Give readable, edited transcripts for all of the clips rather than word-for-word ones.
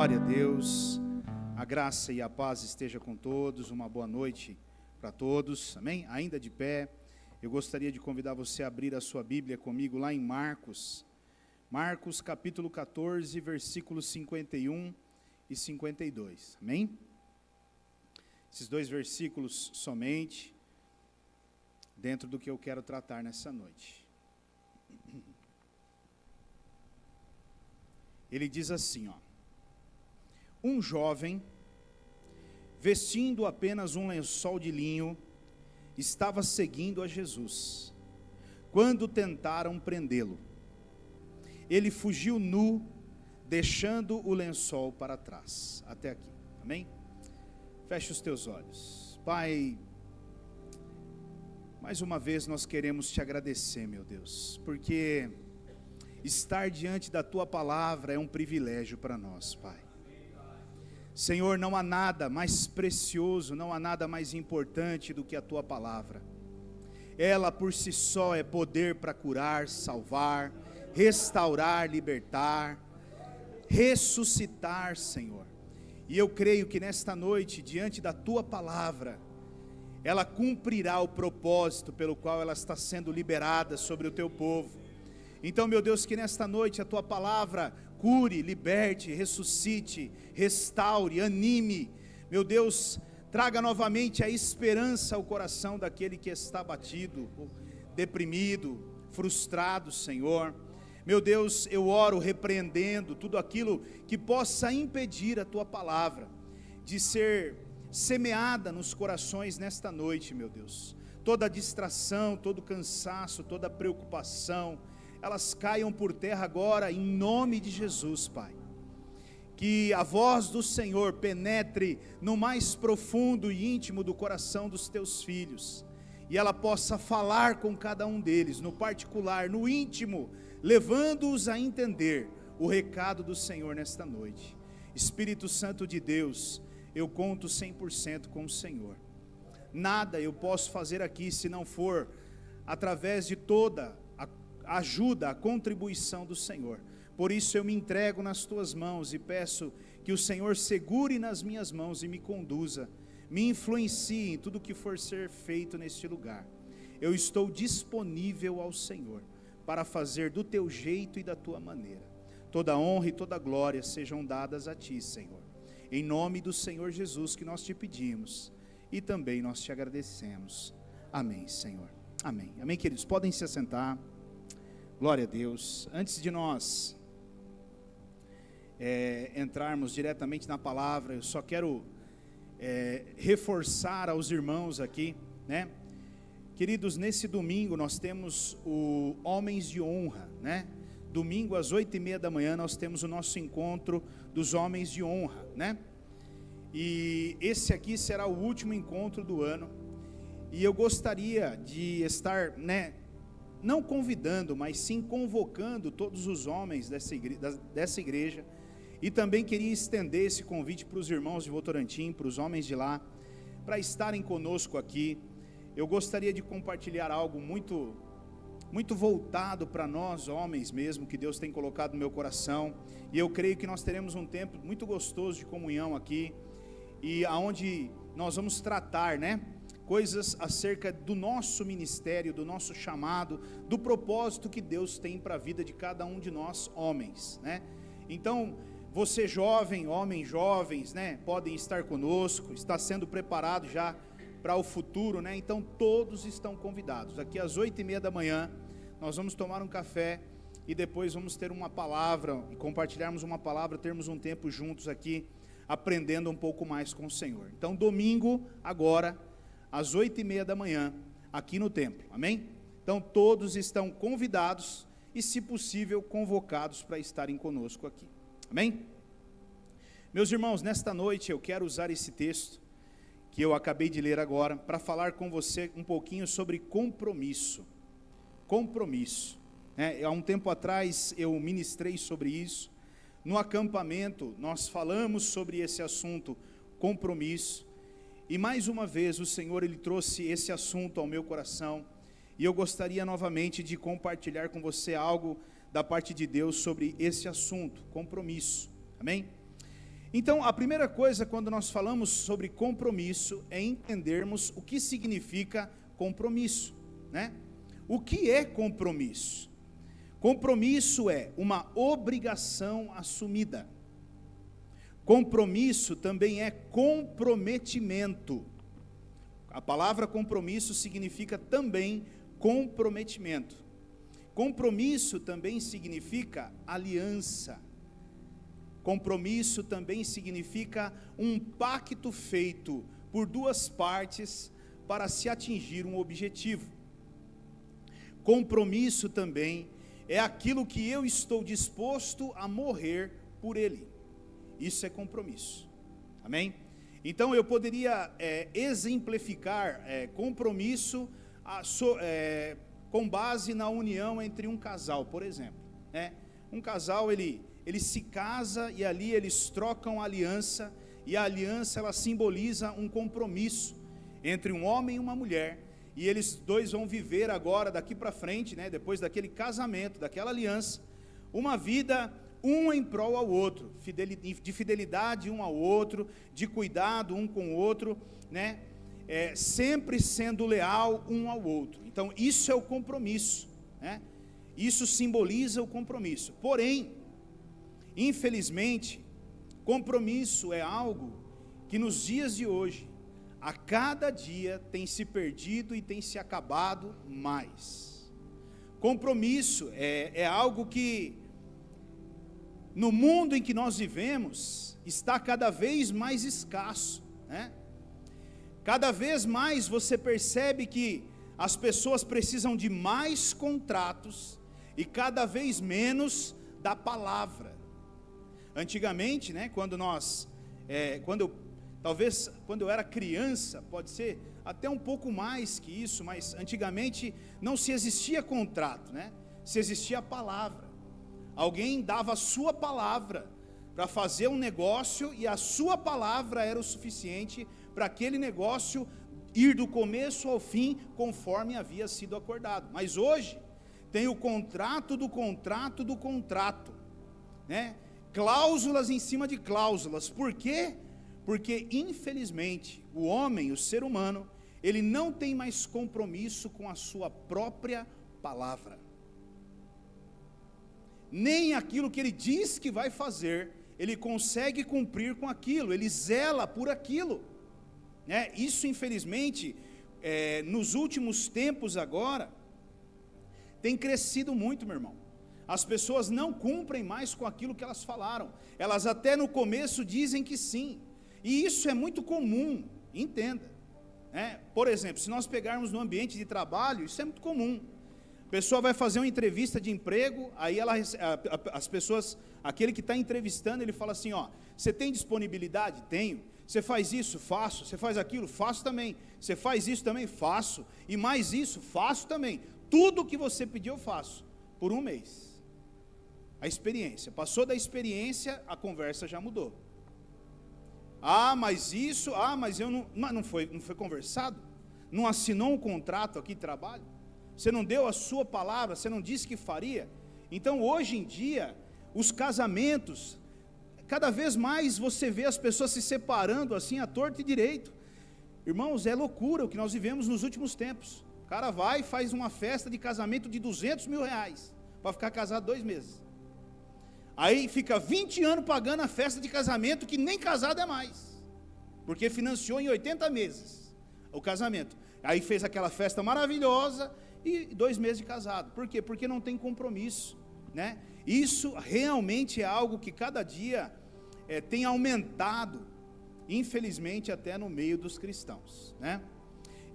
Glória a Deus, a graça e a paz esteja com todos, uma boa noite para todos, amém? Ainda de pé, eu gostaria de convidar você a abrir a sua Bíblia comigo lá em Marcos capítulo 14, versículos 51 e 52, amém? Esses dois versículos somente, dentro do que eu quero tratar nessa noite. Ele diz assim, ó: um jovem, vestindo apenas um lençol de linho, estava seguindo a Jesus, quando tentaram prendê-lo. Ele fugiu nu, deixando o lençol para trás. Até aqui, amém? Feche os teus olhos. Pai, mais uma vez nós queremos te agradecer, meu Deus, porque estar diante da tua palavra é um privilégio para nós, Pai. Senhor, não há nada mais precioso, não há nada mais importante do que a tua palavra. Ela por si só é poder para curar, salvar, restaurar, libertar, ressuscitar, Senhor. E eu creio que nesta noite, diante da tua palavra, ela cumprirá o propósito pelo qual ela está sendo liberada sobre o teu povo. Então, meu Deus, que nesta noite a tua palavra cure, liberte, ressuscite, restaure, anime. Meu Deus, traga novamente a esperança ao coração daquele que está abatido, deprimido, frustrado, Senhor. Meu Deus, eu oro repreendendo tudo aquilo que possa impedir a tua palavra de ser semeada nos corações nesta noite, meu Deus. Toda distração, todo cansaço, toda preocupação, elas caiam por terra agora, em nome de Jesus, Pai. Que a voz do Senhor penetre no mais profundo e íntimo do coração dos teus filhos, e ela possa falar com cada um deles, no particular, no íntimo, levando-os a entender o recado do Senhor nesta noite. Espírito Santo de Deus, eu conto 100% com o Senhor. Nada eu posso fazer aqui se não for através de toda a ajuda, a contribuição do Senhor. Por isso eu me entrego nas tuas mãos e peço que o Senhor segure nas minhas mãos e me conduza, me influencie em tudo que for ser feito neste lugar. Eu estou disponível ao Senhor para fazer do teu jeito e da tua maneira. Toda honra e toda glória sejam dadas a ti, Senhor. Em nome do Senhor Jesus que nós te pedimos e também nós te agradecemos. Amém, Senhor. Amém. Amém, queridos. Podem se assentar. Glória a Deus. Antes de nós entrarmos diretamente na palavra, eu só quero reforçar aos irmãos aqui, né? Queridos, nesse domingo nós temos o Homens de Honra, né? Domingo às 8:30 da manhã nós temos o nosso encontro dos Homens de Honra, né? E esse aqui será o último encontro do ano, e eu gostaria de estar, né, não convidando, mas sim convocando todos os homens dessa igreja, e também queria estender esse convite para os irmãos de Votorantim, para os homens de lá, para estarem conosco aqui. Eu gostaria de compartilhar algo muito, muito voltado para nós homens mesmo, que Deus tem colocado no meu coração, e eu creio que nós teremos um tempo muito gostoso de comunhão aqui, e aonde nós vamos tratar, né, coisas acerca do nosso ministério, do nosso chamado, do propósito que Deus tem para a vida de cada um de nós homens, né? Então, você jovem, homens jovens, né, podem estar conosco, está sendo preparado já para o futuro, né? Então todos estão convidados. Aqui às 8:30 da manhã, nós vamos tomar um café e depois vamos ter uma palavra, e compartilharmos uma palavra, termos um tempo juntos aqui, aprendendo um pouco mais com o Senhor. Então domingo, agora, às 8:30 da manhã, aqui no templo, amém? Então todos estão convidados e, se possível, convocados para estarem conosco aqui, amém? Meus irmãos, nesta noite eu quero usar esse texto que eu acabei de ler agora, para falar com você um pouquinho sobre compromisso. Compromisso, né? Há um tempo atrás eu ministrei sobre isso, no acampamento nós falamos sobre esse assunto, compromisso, e mais uma vez o Senhor ele trouxe esse assunto ao meu coração, e eu gostaria novamente de compartilhar com você algo da parte de Deus sobre esse assunto, compromisso, amém? Então, a primeira coisa quando nós falamos sobre compromisso é entendermos o que significa compromisso, né? O que é compromisso? Compromisso é uma obrigação assumida. Compromisso também é comprometimento. A palavra compromisso significa também comprometimento. Compromisso também significa aliança. Compromisso também significa um pacto feito por duas partes para se atingir um objetivo. Compromisso também é aquilo que eu estou disposto a morrer por ele. Isso é compromisso. Amém? Então eu poderia exemplificar compromisso com base na união entre um casal, por exemplo, né? Um casal ele se casa e ali eles trocam aliança, e a aliança ela simboliza um compromisso entre um homem e uma mulher, e eles dois vão viver agora daqui para frente, né, depois daquele casamento, daquela aliança, uma vida um em prol ao outro, de fidelidade um ao outro, de cuidado um com o outro, né, sempre sendo leal um ao outro. Então isso é o compromisso, né? Isso simboliza o compromisso. Porém, infelizmente, compromisso é algo que nos dias de hoje, a cada dia tem se perdido e tem se acabado mais. Compromisso é algo que, no mundo em que nós vivemos, está cada vez mais escasso, né? Cada vez mais você percebe que as pessoas precisam de mais contratos e cada vez menos da palavra. Antigamente, né, quando eu era criança, pode ser até um pouco mais que isso, mas antigamente não se existia contrato, né? Se existia a palavra. Alguém dava a sua palavra para fazer um negócio e a sua palavra era o suficiente para aquele negócio ir do começo ao fim conforme havia sido acordado. Mas hoje tem o contrato do contrato do contrato, né? Cláusulas em cima de cláusulas. Por quê? Porque infelizmente o homem, o ser humano, ele não tem mais compromisso com a sua própria palavra. Nem aquilo que ele diz que vai fazer, ele consegue cumprir com aquilo, ele zela por aquilo, né? Isso infelizmente, nos últimos tempos agora, tem crescido muito, meu irmão. As pessoas não cumprem mais com aquilo que elas falaram. Elas até no começo dizem que sim. E isso é muito comum, entenda, né? Por exemplo, se nós pegarmos no ambiente de trabalho, isso é muito comum. A pessoa vai fazer uma entrevista de emprego, aí as pessoas, aquele que está entrevistando, ele fala assim, ó, você tem disponibilidade? Tenho. Você faz isso? Faço. Você faz aquilo? Faço também. Você faz isso também? Faço. E mais isso? Faço também. Tudo que você pediu eu faço, por um mês. A experiência, passou da experiência, a conversa já mudou. Mas isso, mas eu não foi conversado? Não assinou um contrato aqui de trabalho? Você não deu a sua palavra, você não disse que faria? Então hoje em dia, os casamentos, cada vez mais você vê as pessoas se separando assim à torta e direito. Irmãos, é loucura o que nós vivemos nos últimos tempos. O cara vai e faz uma festa de casamento de R$200 mil, para ficar casado 2 meses. Aí fica 20 anos pagando a festa de casamento, que nem casado é mais, porque financiou em 80 meses o casamento. Aí fez aquela festa maravilhosa e 2 meses de casado. Por quê? Porque não tem compromisso, né? Isso realmente é algo que cada dia tem aumentado, infelizmente até no meio dos cristãos, né?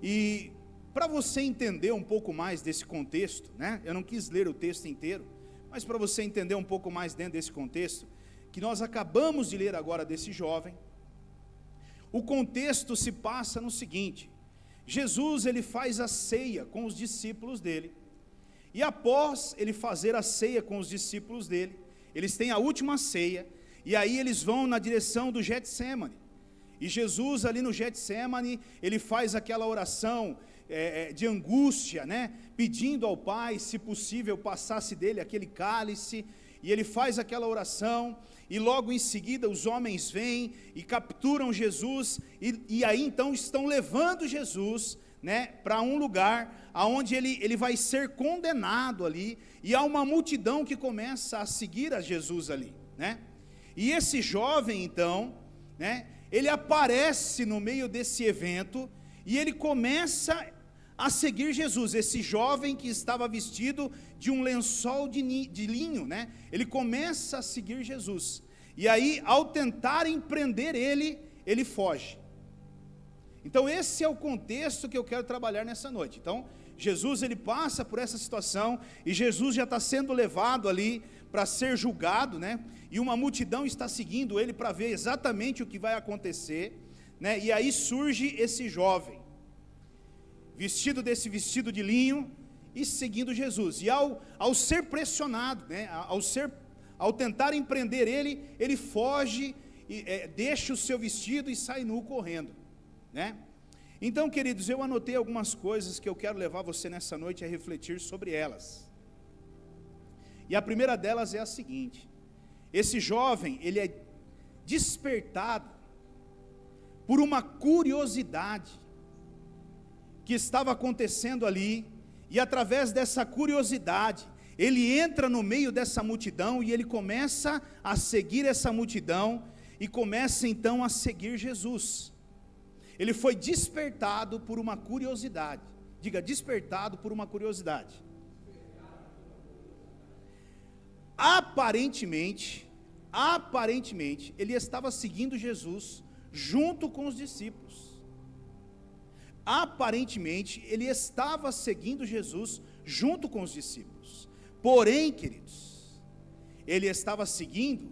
E para você entender um pouco mais desse contexto, né? Eu não quis ler o texto inteiro, mas para você entender um pouco mais dentro desse contexto, que nós acabamos de ler agora desse jovem, o contexto se passa no seguinte: Jesus ele faz a ceia com os discípulos dele, e após ele fazer a ceia com os discípulos dele, eles têm a última ceia, e aí eles vão na direção do Getsêmani, e Jesus ali no Getsêmani, ele faz aquela oração de angústia, né? Pedindo ao Pai, se possível, passasse dele aquele cálice, e ele faz aquela oração, e logo em seguida os homens vêm e capturam Jesus, e aí então estão levando Jesus, né, para um lugar onde ele vai ser condenado ali, e há uma multidão que começa a seguir a Jesus ali, né? E esse jovem então, né, ele aparece no meio desse evento, e ele começa a seguir Jesus. Esse jovem que estava vestido de um lençol de linho, né, ele começa a seguir Jesus, e aí ao tentarem prender ele foge. Então esse é o contexto que eu quero trabalhar nessa noite. Então Jesus, ele passa por essa situação, e Jesus já está sendo levado ali para ser julgado, né? E uma multidão está seguindo ele para ver exatamente o que vai acontecer, né? E aí surge esse jovem, vestido desse vestido de linho, e seguindo Jesus. E ao ser pressionado, né? Ao tentarem prender ele foge, deixa o seu vestido e sai nu correndo, né? Então, queridos, eu anotei algumas coisas que eu quero levar você nessa noite a refletir sobre elas. E a primeira delas é a seguinte: esse jovem, ele é despertado por uma curiosidade que estava acontecendo ali, e através dessa curiosidade, ele entra no meio dessa multidão, e ele começa a seguir essa multidão, e começa então a seguir Jesus. Ele foi despertado por uma curiosidade. Diga, despertado por uma curiosidade. Aparentemente, ele estava seguindo Jesus junto com os discípulos. Aparentemente, ele estava seguindo Jesus junto com os discípulos. Porém, queridos, ele estava seguindo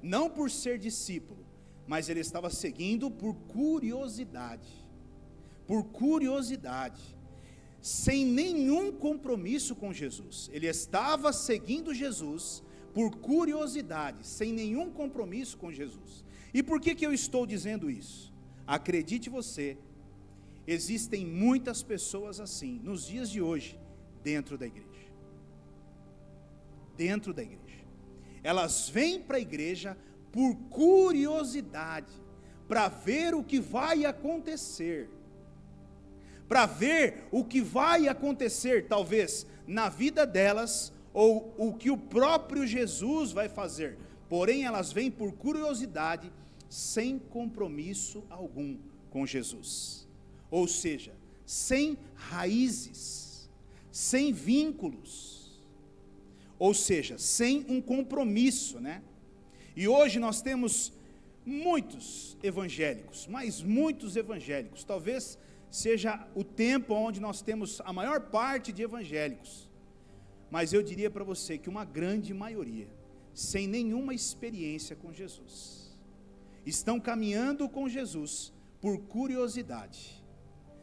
não por ser discípulo, mas ele estava seguindo por curiosidade, sem nenhum compromisso com Jesus. Ele estava seguindo Jesus por curiosidade, sem nenhum compromisso com Jesus. E por que eu estou dizendo isso? Acredite você, existem muitas pessoas assim, nos dias de hoje, dentro da igreja. Elas vêm para a igreja por curiosidade, para ver o que vai acontecer, talvez na vida delas, ou o que o próprio Jesus vai fazer. Porém, elas vêm por curiosidade, sem compromisso algum com Jesus, ou seja, sem raízes, sem vínculos, ou seja, sem um compromisso, né? E hoje nós temos muitos evangélicos, mas muitos evangélicos. Talvez seja o tempo onde nós temos a maior parte de evangélicos. Mas eu diria para você que uma grande maioria, sem nenhuma experiência com Jesus, estão caminhando com Jesus por curiosidade,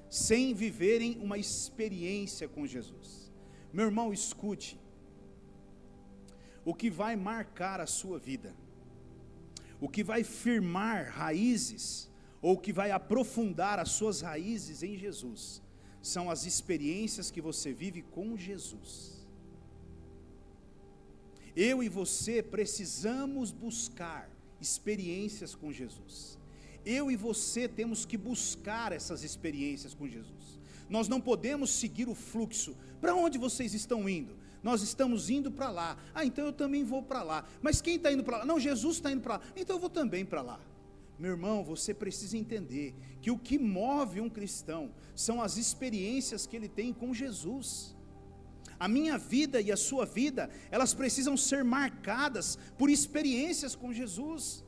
sem viverem uma experiência com Jesus. Meu irmão, escute, o que vai marcar a sua vida, o que vai firmar raízes, ou que vai aprofundar as suas raízes em Jesus, são as experiências que você vive com Jesus. Eu e você precisamos buscar experiências com Jesus. Eu e você temos que buscar essas experiências com Jesus. Nós não podemos seguir o fluxo. Para onde vocês estão indo? Nós estamos indo para lá. Então eu também vou para lá. Mas quem está indo para lá? Não, Jesus está indo para lá. Então eu vou também para lá. Meu irmão, você precisa entender que o que move um cristão são as experiências que ele tem com Jesus. A minha vida e a sua vida, elas precisam ser marcadas por experiências com Jesus.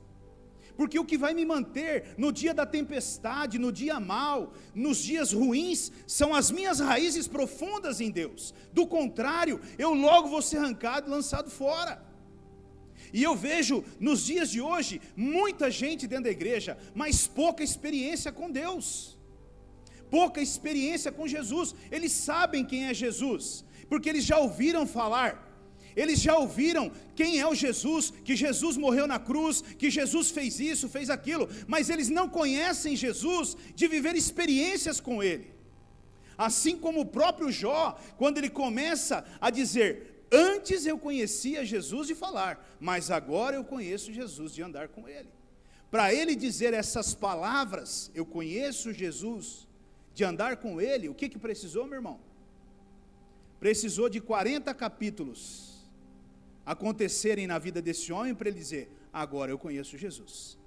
Porque o que vai me manter no dia da tempestade, no dia mau, nos dias ruins, são as minhas raízes profundas em Deus. Do contrário, eu logo vou ser arrancado e lançado fora. E eu vejo nos dias de hoje, muita gente dentro da igreja, mas pouca experiência com Deus, pouca experiência com Jesus. Eles sabem quem é Jesus, porque eles já ouviram falar. Eles já ouviram quem é o Jesus, que Jesus morreu na cruz, que Jesus fez isso, fez aquilo, mas eles não conhecem Jesus de viver experiências com Ele. Assim como o próprio Jó, quando ele começa a dizer: Antes eu conhecia Jesus de falar, mas agora eu conheço Jesus de andar com ele. Para ele dizer essas palavras, eu conheço Jesus, de andar com ele, o que precisou, meu irmão? Precisou de 40 capítulos acontecerem na vida desse homem para ele dizer, agora eu conheço Jesus,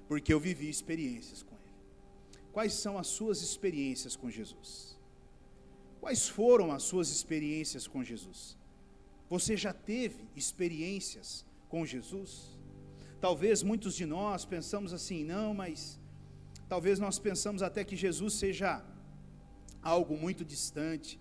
porque eu vivi experiências com ele. Quais são as suas experiências com Jesus? Quais foram as suas experiências com Jesus? Você já teve experiências com Jesus? Talvez muitos de nós pensamos assim, não, mas talvez nós pensamos até que Jesus seja algo muito distante,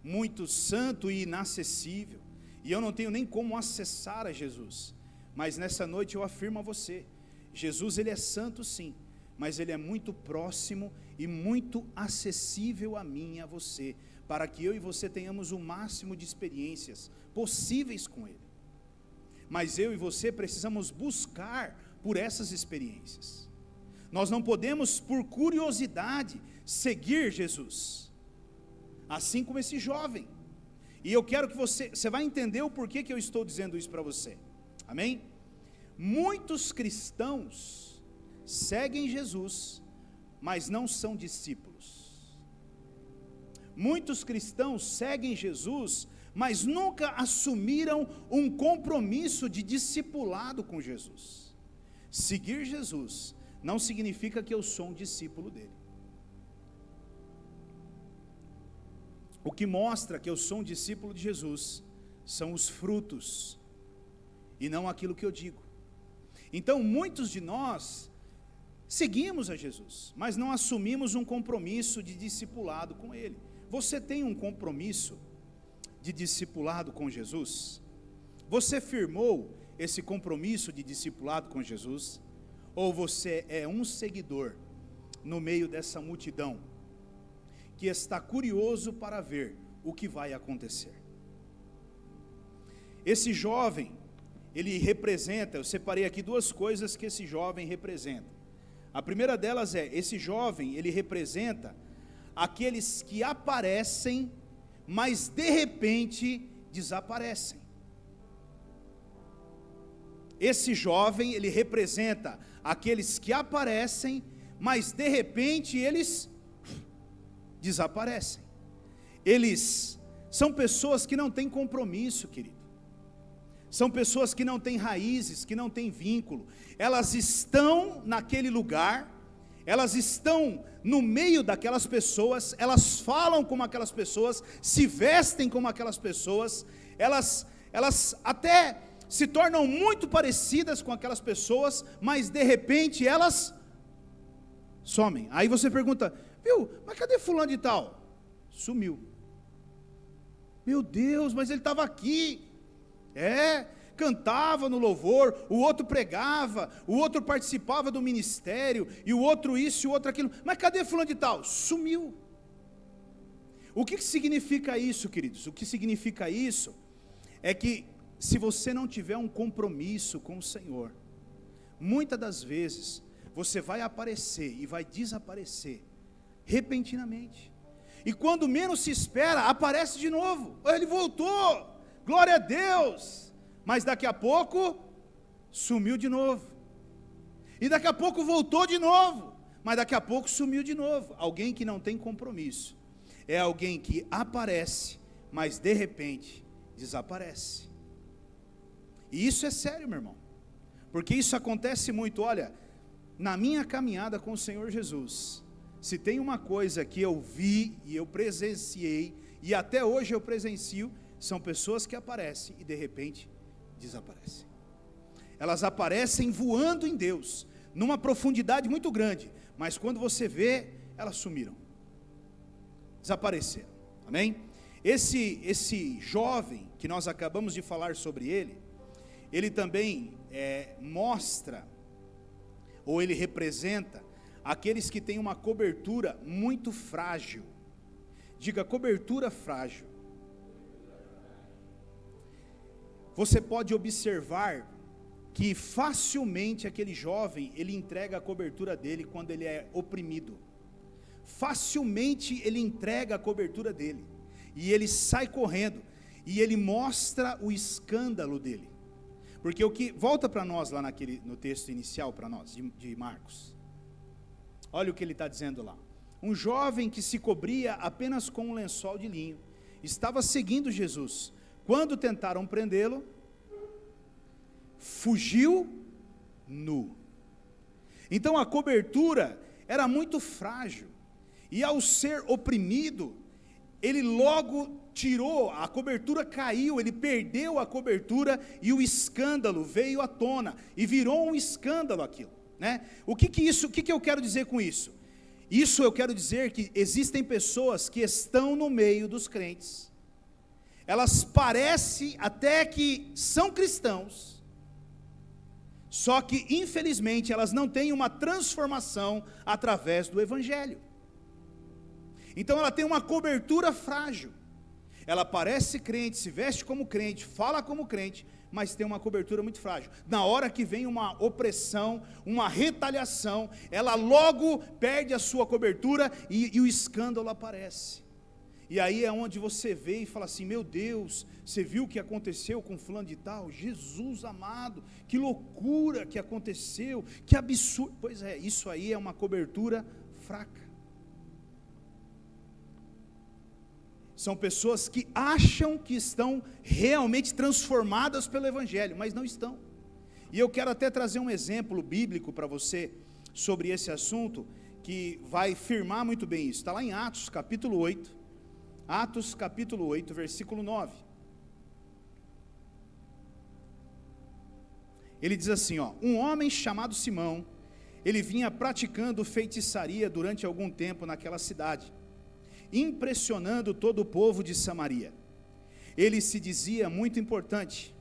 muito santo e inacessível, e eu não tenho nem como acessar a Jesus. Mas nessa noite eu afirmo a você, Jesus ele é santo sim, mas ele é muito próximo e muito acessível a mim e a você, para que eu e você tenhamos o máximo de experiências possíveis com ele. Mas eu e você precisamos buscar por essas experiências. Nós não podemos, por curiosidade, seguir Jesus, assim como esse jovem. E eu quero que você vai entender o porquê que eu estou dizendo isso para você. Amém? Muitos cristãos seguem Jesus, mas não são discípulos. Muitos cristãos seguem Jesus, mas nunca assumiram um compromisso de discipulado com Jesus. Seguir Jesus não significa que eu sou um discípulo dele. O que mostra que eu sou um discípulo de Jesus são os frutos, e não aquilo que eu digo. Então, muitos de nós seguimos a Jesus, mas não assumimos um compromisso de discipulado com ele. Você tem um compromisso de discipulado com Jesus? Você firmou esse compromisso de discipulado com Jesus? Ou você é um seguidor no meio dessa multidão que está curioso para ver o que vai acontecer? Esse jovem, ele representa, eu separei aqui duas coisas que esse jovem representa. A primeira delas esse jovem, ele representa aqueles que aparecem, mas de repente desaparecem. Esse jovem, ele representa aqueles que aparecem, mas de repente eles desaparecem. Eles são pessoas que não têm compromisso, querido. São pessoas que não têm raízes, que não têm vínculo. Elas estão naquele lugar, elas estão no meio daquelas pessoas, elas falam como aquelas pessoas, se vestem como aquelas pessoas, elas até se tornam muito parecidas com aquelas pessoas, mas de repente elas somem. Aí você pergunta, viu, mas cadê fulano de tal? Sumiu. Meu Deus, mas ele estava aqui. Cantava no louvor, o outro pregava, o outro participava do ministério, e o outro isso e o outro aquilo, mas cadê fulano de tal? Sumiu. O que significa isso, queridos? O que significa isso é que se você não tiver um compromisso com o Senhor, muitas das vezes você vai aparecer e vai desaparecer repentinamente, e quando menos se espera, aparece de novo. Ele voltou, glória a Deus, mas daqui a pouco sumiu de novo, e daqui a pouco voltou de novo, mas daqui a pouco sumiu de novo. Alguém que não tem compromisso é alguém que aparece, mas de repente desaparece. E isso é sério, meu irmão, porque isso acontece muito. Olha, na minha caminhada com o Senhor Jesus, se tem uma coisa que eu vi e eu presenciei, e até hoje eu presencio, são pessoas que aparecem e de repente desaparecem. Elas aparecem voando em Deus, numa profundidade muito grande, mas quando você vê, elas sumiram, desapareceram. Amém? Esse jovem que nós acabamos de falar sobre ele também mostra, ou ele representa, aqueles que têm uma cobertura muito frágil. Diga, cobertura frágil. Você pode observar que facilmente aquele jovem, ele entrega a cobertura dele quando ele é oprimido. Facilmente ele entrega a cobertura dele, e ele sai correndo. e ele mostra o escândalo dele. Porque o que volta para nós lá no texto inicial para nós de Marcos. Olha o que ele está dizendo lá. Um jovem que se cobria apenas com um lençol de linho estava seguindo Jesus. Quando tentaram prendê-lo, fugiu nu. Então a cobertura era muito frágil, e ao ser oprimido, ele logo tirou, a cobertura caiu, ele perdeu a cobertura, e o escândalo veio à tona, e virou um escândalo aquilo, né? O que eu quero dizer com isso? Isso eu quero dizer que existem pessoas que estão no meio dos crentes, elas parecem até que são cristãos, só que infelizmente elas não têm uma transformação através do evangelho. Então ela tem uma cobertura frágil, ela parece crente, se veste como crente, fala como crente, mas tem uma cobertura muito frágil. Na hora que vem uma opressão, uma retaliação, ela logo perde a sua cobertura e o escândalo aparece. E aí é onde você vê e fala assim: meu Deus, você viu o que aconteceu com fulano de tal? Jesus amado, que loucura que aconteceu, que absurdo. Pois é, isso aí é uma cobertura fraca. São pessoas que acham que estão realmente transformadas pelo evangelho, mas não estão. E eu quero até trazer um exemplo bíblico para você sobre esse assunto, que vai firmar muito bem isso. Está lá em Atos capítulo 8, versículo 9. Ele diz assim, um homem chamado Simão, ele vinha praticando feitiçaria durante algum tempo naquela cidade, impressionando todo o povo de Samaria. Ele se dizia muito importante,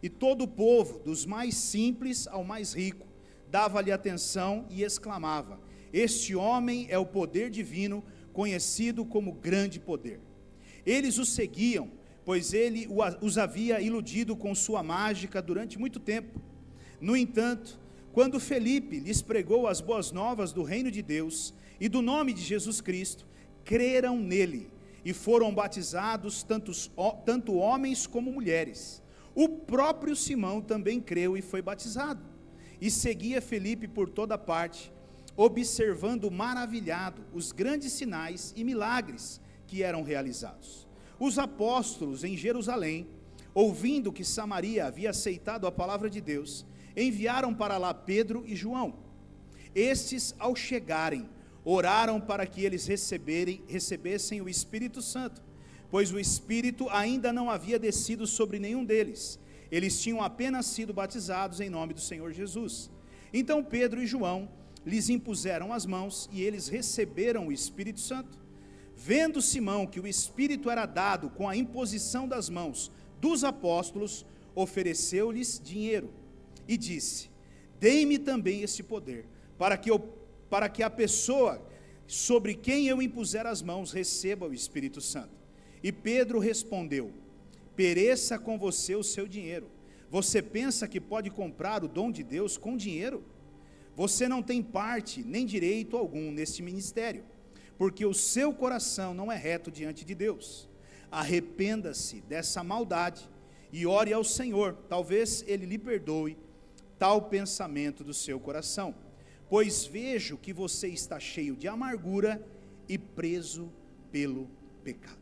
e todo o povo, dos mais simples ao mais rico, dava-lhe atenção e exclamava: este homem é o poder divino, conhecido como grande poder. Eles o seguiam, pois ele os havia iludido com sua mágica durante muito tempo. No entanto, quando Felipe lhes pregou as boas novas do reino de Deus e do nome de Jesus Cristo, creram nele e foram batizados tanto homens como mulheres. O próprio Simão também creu e foi batizado, e seguia Felipe por toda parte, observando maravilhado os grandes sinais e milagres que eram realizados. Os apóstolos em Jerusalém, ouvindo que Samaria havia aceitado a palavra de Deus, enviaram para lá Pedro e João. Estes, ao chegarem, oraram para que eles recebessem o Espírito Santo, pois o Espírito ainda não havia descido sobre nenhum deles. Eles tinham apenas sido batizados em nome do Senhor Jesus. Então Pedro e João lhes impuseram as mãos e eles receberam o Espírito Santo. Vendo Simão que o Espírito era dado com a imposição das mãos dos apóstolos, ofereceu-lhes dinheiro e disse: dei-me também esse poder, para que a pessoa sobre quem eu impuser as mãos receba o Espírito Santo. E Pedro respondeu: pereça com você o seu dinheiro. Você pensa que pode comprar o dom de Deus com dinheiro? Você não tem parte nem direito algum neste ministério, porque o seu coração não é reto diante de Deus. Arrependa-se dessa maldade e ore ao Senhor, talvez Ele lhe perdoe tal pensamento do seu coração, pois vejo que você está cheio de amargura e preso pelo pecado.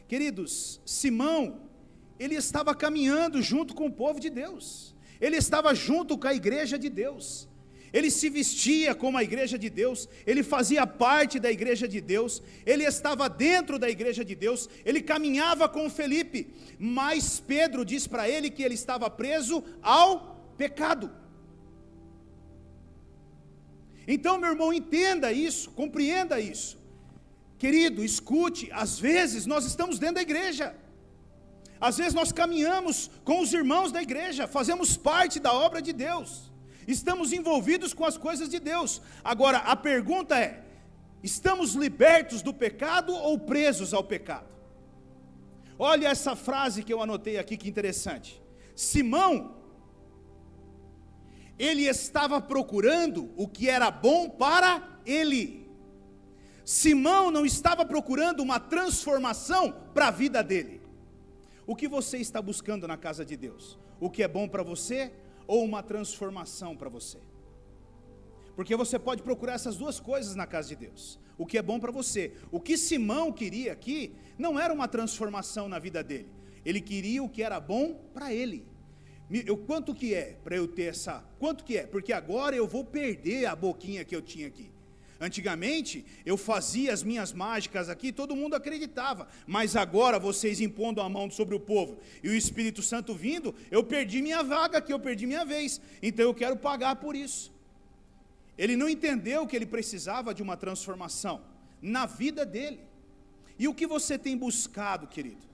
Queridos, Simão, ele estava caminhando junto com o povo de Deus, ele estava junto com a igreja de Deus, ele se vestia como a igreja de Deus, ele fazia parte da igreja de Deus, ele estava dentro da igreja de Deus, ele caminhava com Felipe, mas Pedro diz para ele que ele estava preso ao pecado. Então, meu irmão, entenda isso, compreenda isso. Querido, escute, às vezes nós estamos dentro da igreja, às vezes nós caminhamos com os irmãos da igreja, fazemos parte da obra de Deus, estamos envolvidos com as coisas de Deus. Agora, a pergunta é: estamos libertos do pecado ou presos ao pecado? Olha essa frase que eu anotei aqui, que interessante. Simão, ele estava procurando o que era bom para ele. Simão não estava procurando uma transformação para a vida dele. O que você está buscando na casa de Deus? O que é bom para você ou uma transformação para você? Porque você pode procurar essas duas coisas na casa de Deus. O que é bom para você. O que Simão queria aqui não era uma transformação na vida dele. Ele queria o que era bom para ele. Quanto que é para eu ter essa? Quanto que é? Porque agora eu vou perder a boquinha que eu tinha aqui. Antigamente, eu fazia as minhas mágicas aqui, todo mundo acreditava. Mas agora, vocês impondo a mão sobre o povo e o Espírito Santo vindo, eu perdi minha vaga aqui, eu perdi minha vez. Então eu quero pagar por isso. Ele não entendeu que ele precisava de uma transformação na vida dele. E o que você tem buscado, querido?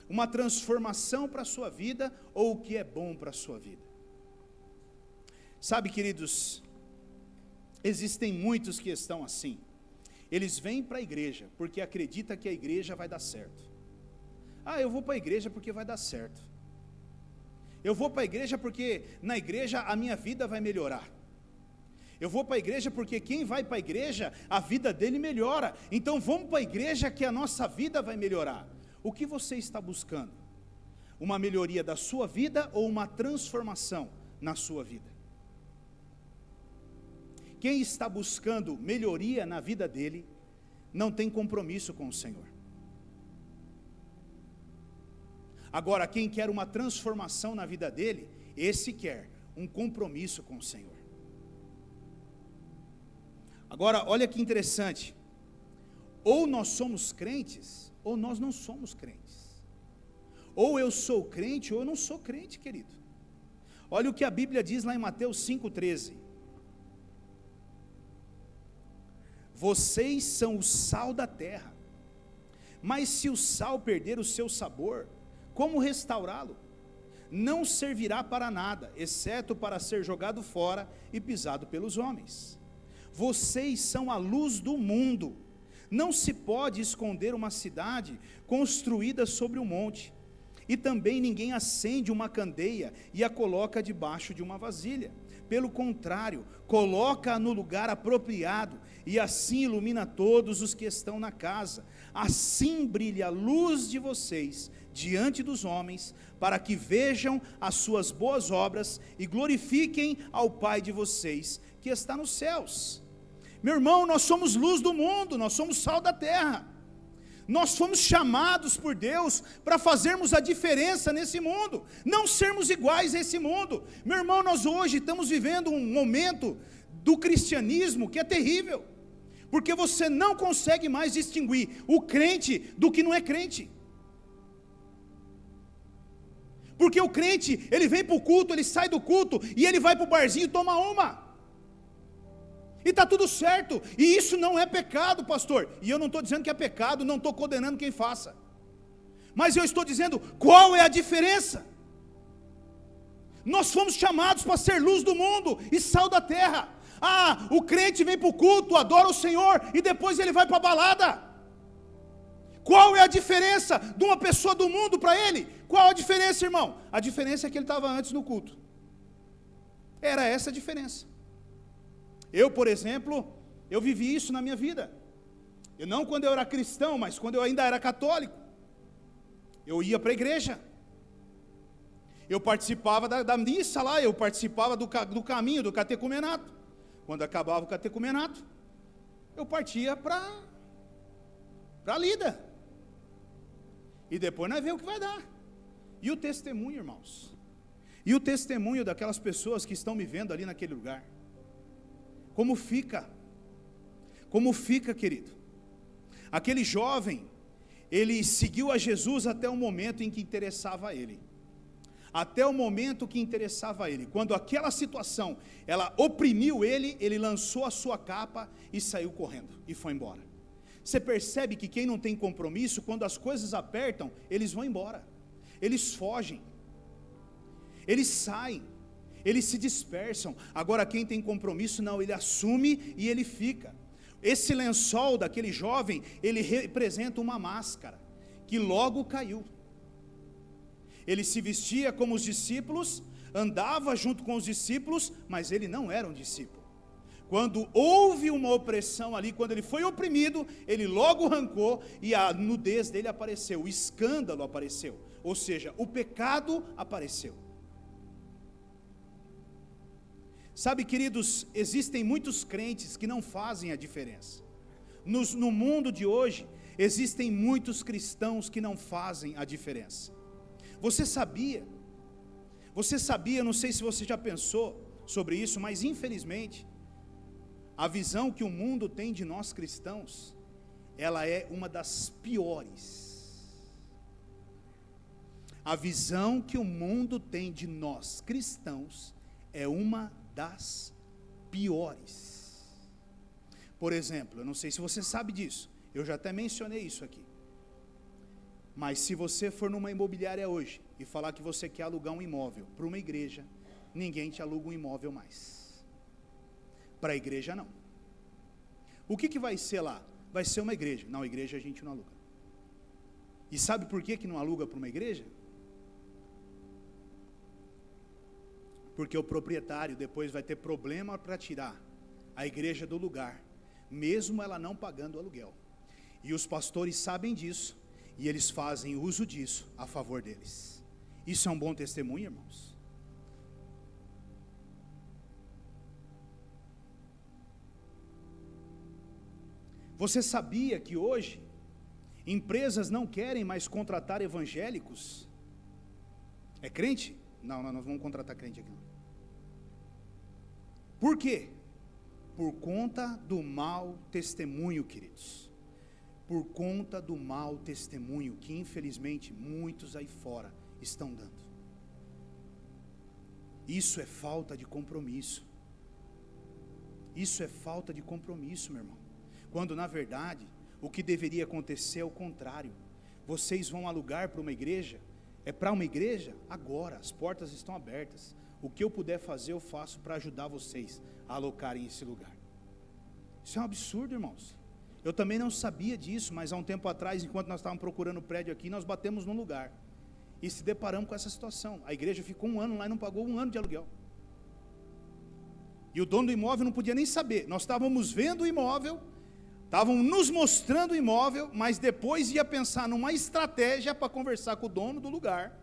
Uma transformação para a sua vida ou o que é bom para a sua vida? Sabe, queridos, existem muitos que estão assim. Eles vêm para a igreja porque acreditam que a igreja vai dar certo. Ah, eu vou para a igreja porque vai dar certo. Eu vou para a igreja porque na igreja a minha vida vai melhorar. Eu vou para a igreja porque quem vai para a igreja, a vida dele melhora. Então vamos para a igreja que a nossa vida vai melhorar. O que você está buscando? Uma melhoria da sua vida ou uma transformação na sua vida? Quem está buscando melhoria na vida dele, não tem compromisso com o Senhor. Agora, quem quer uma transformação na vida dele, esse quer um compromisso com o Senhor. Agora, olha que interessante. Ou nós somos crentes, ou nós não somos crentes. Ou eu sou crente, ou eu não sou crente, querido. Olha o que a Bíblia diz lá em Mateus 5,13. Vocês são o sal da terra. Mas se o sal perder o seu sabor, como restaurá-lo? Não servirá para nada, exceto para ser jogado fora e pisado pelos homens. Vocês são a luz do mundo. Não se pode esconder uma cidade construída sobre um monte. E também ninguém acende uma candeia e a coloca debaixo de uma vasilha. Pelo contrário, coloca-a no lugar apropriado e assim ilumina todos os que estão na casa. Assim brilha a luz de vocês diante dos homens, para que vejam as suas boas obras e glorifiquem ao Pai de vocês que está nos céus. Meu irmão, nós somos luz do mundo, nós somos sal da terra. Nós fomos chamados por Deus para fazermos a diferença nesse mundo, não sermos iguais a esse mundo. Meu irmão, nós hoje estamos vivendo um momento do cristianismo que é terrível, porque você não consegue mais distinguir o crente do que não é crente. Porque o crente, ele vem para o culto, ele sai do culto e ele vai para o barzinho e toma uma. E está tudo certo, e isso não é pecado, pastor. E eu não estou dizendo que é pecado, não estou condenando quem faça. Mas eu estou dizendo, qual é a diferença? Nós fomos chamados para ser luz do mundo e sal da terra. Ah, o crente vem para o culto, adora o Senhor, e depois ele vai para a balada. Qual é a diferença de uma pessoa do mundo para ele? Qual a diferença, irmão? A diferença é que ele estava antes no culto. Era essa a diferença. Eu, por exemplo, eu vivi isso na minha vida. Eu não quando eu era cristão, mas quando eu ainda era católico. Eu ia para a igreja. Eu participava da missa lá, eu participava do caminho, do catecumenato. Quando acabava o catecumenato, eu partia para a lida. E depois nós vemos o que vai dar. E o testemunho, irmãos? E o testemunho daquelas pessoas que estão me vendo ali naquele lugar? Como fica? Como fica, querido? Aquele jovem, ele seguiu a Jesus até o momento em que interessava a ele. Até o momento que interessava a ele. Quando aquela situação, ela oprimiu ele, ele lançou a sua capa e saiu correndo e foi embora. Você percebe que quem não tem compromisso, quando as coisas apertam, eles vão embora. Eles fogem. Eles saem. Eles se dispersam. Agora quem tem compromisso não, ele assume e ele fica. Esse lençol daquele jovem, ele representa uma máscara, que logo caiu. Ele se vestia como os discípulos, andava junto com os discípulos, mas ele não era um discípulo. Quando houve uma opressão ali, quando ele foi oprimido, ele logo arrancou e a nudez dele apareceu, o escândalo apareceu. Ou seja, o pecado apareceu. Sabe, queridos, existem muitos crentes que não fazem a diferença. No mundo de hoje, existem muitos cristãos que não fazem a diferença. Você sabia, não sei se você já pensou sobre isso, mas infelizmente, a visão que o mundo tem de nós cristãos, ela é uma das piores. A visão que o mundo tem de nós cristãos é uma das piores. Por exemplo, eu não sei se você sabe disso, eu já até mencionei isso aqui. Mas se você for numa imobiliária hoje e falar que você quer alugar um imóvel para uma igreja, ninguém te aluga um imóvel mais. Para a igreja não. O que vai ser lá? Vai ser uma igreja. Não, igreja a gente não aluga. E sabe por que não aluga para uma igreja? Porque o proprietário depois vai ter problema para tirar a igreja do lugar, mesmo ela não pagando aluguel. E os pastores sabem disso, e eles fazem uso disso a favor deles. Isso é um bom testemunho, irmãos? Você sabia que hoje empresas não querem mais contratar evangélicos? É crente? Não, nós vamos contratar crente aqui não. Por quê? Por conta do mau testemunho, queridos. Por conta do mau testemunho que infelizmente muitos aí fora estão dando. Isso é falta de compromisso. Isso é falta de compromisso, meu irmão. Quando na verdade, o que deveria acontecer é o contrário. Vocês vão alugar para uma igreja, é para uma igreja? Agora, as portas estão abertas. O que eu puder fazer, eu faço para ajudar vocês a alocarem esse lugar. Isso é um absurdo, irmãos. Eu também não sabia disso, mas há um tempo atrás, enquanto nós estávamos procurando prédio aqui, nós batemos num lugar e se deparamos com essa situação. A igreja ficou 1 ano lá e não pagou 1 ano de aluguel. E o dono do imóvel não podia nem saber. Nós estávamos vendo o imóvel, estavam nos mostrando o imóvel, mas depois ia pensar numa estratégia para conversar com o dono do lugar,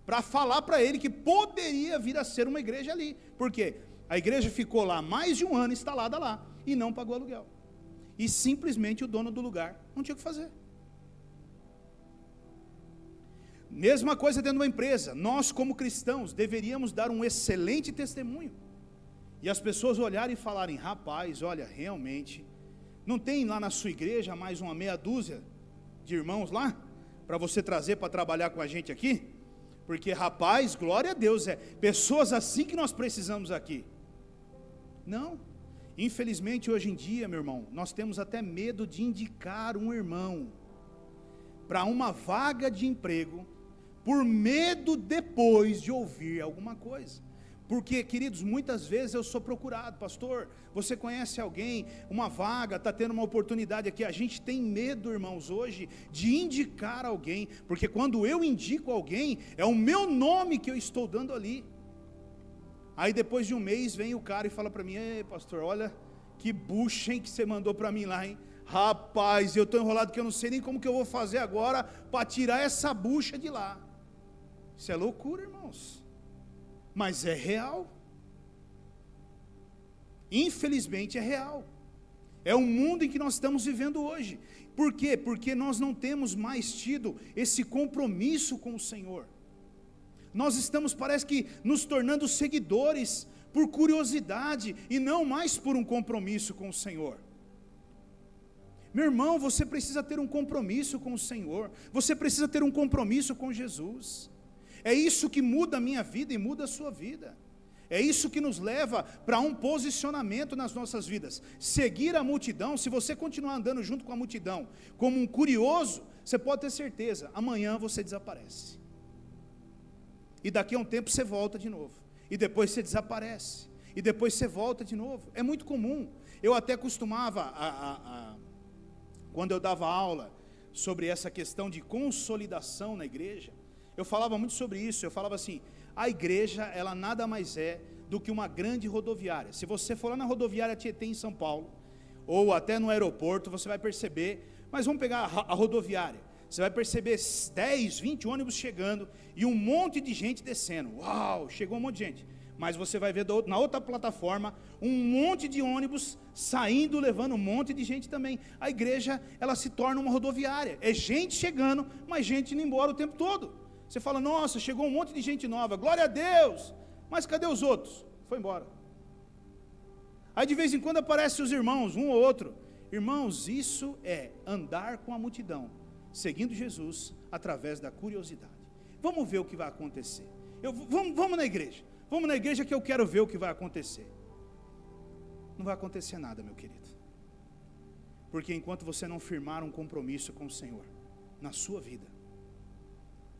para falar para ele que poderia vir a ser uma igreja ali. Por quê? A igreja ficou lá mais de 1 ano instalada lá e não pagou aluguel. E simplesmente o dono do lugar não tinha o que fazer. Mesma coisa dentro de uma empresa. Nós, como cristãos, deveríamos dar um excelente testemunho. E as pessoas olharem e falarem: rapaz, olha, realmente, não tem lá na sua igreja mais uma meia dúzia de irmãos lá, para você trazer para trabalhar com a gente aqui? Porque, rapaz, glória a Deus, é pessoas assim que nós precisamos aqui. Não. Infelizmente, hoje em dia, meu irmão, nós temos até medo de indicar um irmão para uma vaga de emprego, por medo depois de ouvir alguma coisa. Porque, queridos, muitas vezes eu sou procurado: pastor, você conhece alguém, uma vaga, está tendo uma oportunidade aqui. A gente tem medo, irmãos, hoje, de indicar alguém, porque quando eu indico alguém, é o meu nome que eu estou dando ali. Aí depois de 1 mês vem o cara e fala para mim: ei, pastor, olha que bucha, hein, que você mandou para mim lá, hein? Rapaz, eu estou enrolado que eu não sei nem como que eu vou fazer agora para tirar essa bucha de lá. Isso é loucura, irmãos. Mas é real. Infelizmente é real. É o mundo em que nós estamos vivendo hoje. Por quê? Porque nós não temos mais tido esse compromisso com o Senhor. Nós estamos, parece que, nos tornando seguidores por curiosidade e não mais por um compromisso com o Senhor. Meu irmão, você precisa ter um compromisso com o Senhor. Você precisa ter um compromisso com Jesus. É isso que muda a minha vida e muda a sua vida. É isso que nos leva para um posicionamento nas nossas vidas. Seguir a multidão, se você continuar andando junto com a multidão, como um curioso, você pode ter certeza, amanhã você desaparece. E daqui a um tempo você volta de novo. E depois você desaparece. E depois você volta de novo. É muito comum. Eu até costumava, quando eu dava aula sobre essa questão de consolidação na igreja, eu falava muito sobre isso. Eu falava assim: a igreja, ela nada mais é do que uma grande rodoviária. Se você for lá na rodoviária Tietê em São Paulo, ou até no aeroporto, você vai perceber. Mas vamos pegar a rodoviária. Você vai perceber 10, 20 ônibus chegando e um monte de gente descendo. Uau, chegou um monte de gente. Mas você vai ver na outra plataforma um monte de ônibus saindo, levando um monte de gente também. A igreja, ela se torna uma rodoviária. É gente chegando, mas gente indo embora o tempo todo. Você fala, nossa, chegou um monte de gente nova, glória a Deus. Mas cadê os outros? Foi embora. Aí de vez em quando aparecem os irmãos, um ou outro. Irmãos, isso é andar com a multidão, seguindo Jesus através da curiosidade. Vamos ver o que vai acontecer. Vamos na igreja. Vamos na igreja que eu quero ver o que vai acontecer. Não vai acontecer nada, meu querido. Porque enquanto você não firmar um compromisso com o Senhor na sua vida,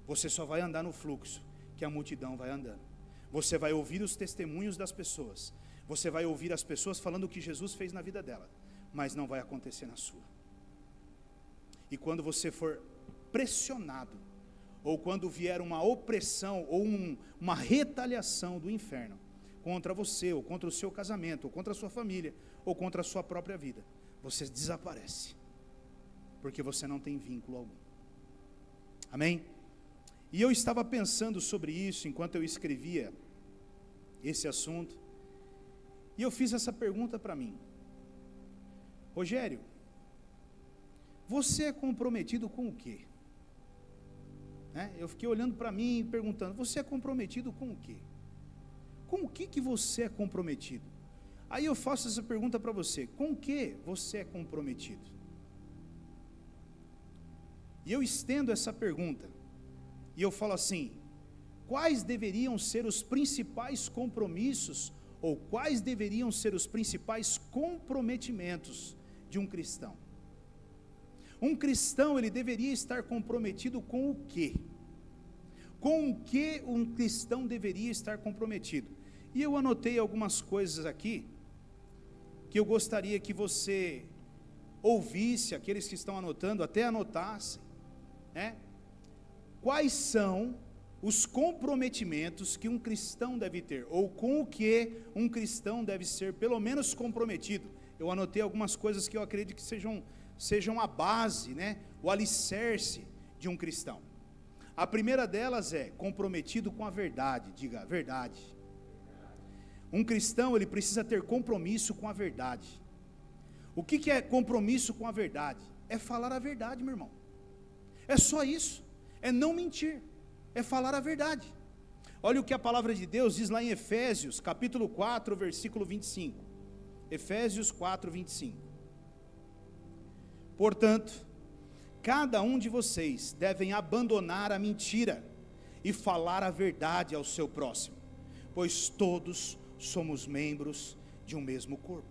você só vai andar no fluxo que a multidão vai andando. Você vai ouvir os testemunhos das pessoas. Você vai ouvir as pessoas falando o que Jesus fez na vida dela, mas não vai acontecer na sua. E quando você for pressionado, ou quando vier uma opressão, ou uma retaliação do inferno, contra você, ou contra o seu casamento, ou contra a sua família, ou contra a sua própria vida, você desaparece, porque você não tem vínculo algum. Amém? E eu estava pensando sobre isso, enquanto eu escrevia esse assunto, e eu fiz essa pergunta para mim. Rogério, você é comprometido com o quê? Eu fiquei olhando para mim e perguntando, você é comprometido com o quê? Com o que você é comprometido? Aí eu faço essa pergunta para você, com o que você é comprometido? E eu estendo essa pergunta, e eu falo assim, quais deveriam ser os principais compromissos, ou quais deveriam ser os principais comprometimentos de um cristão? Um cristão, ele deveria estar comprometido com o quê? Com o que um cristão deveria estar comprometido? E eu anotei algumas coisas aqui, que eu gostaria que você ouvisse, aqueles que estão anotando, até anotassem, Quais são os comprometimentos que um cristão deve ter, ou com o que um cristão deve ser, pelo menos comprometido? Eu anotei algumas coisas que eu acredito que sejam a base, o alicerce de um cristão. A primeira delas é comprometido com a verdade. Diga, verdade. Um cristão, ele precisa ter compromisso com a verdade. O que é compromisso com a verdade? É falar a verdade, meu irmão. É só isso. É não mentir. É falar a verdade. Olha o que a palavra de Deus diz lá em Efésios, capítulo 4, versículo 25. Efésios 4, 25. Portanto, cada um de vocês devem abandonar a mentira e falar a verdade ao seu próximo, pois todos somos membros de um mesmo corpo.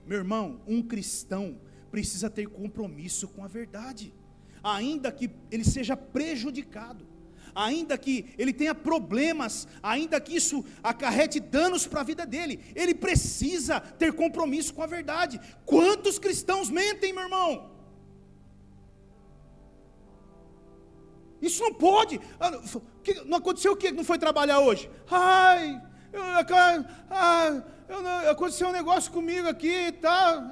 Meu irmão, um cristão precisa ter compromisso com a verdade, ainda que ele seja prejudicado, ainda que ele tenha problemas, ainda que isso acarrete danos para a vida dele, ele precisa ter compromisso com a verdade. Quantos cristãos mentem, meu irmão? Isso não pode. Não aconteceu o que? Não foi trabalhar hoje? Aconteceu um negócio comigo aqui e tal.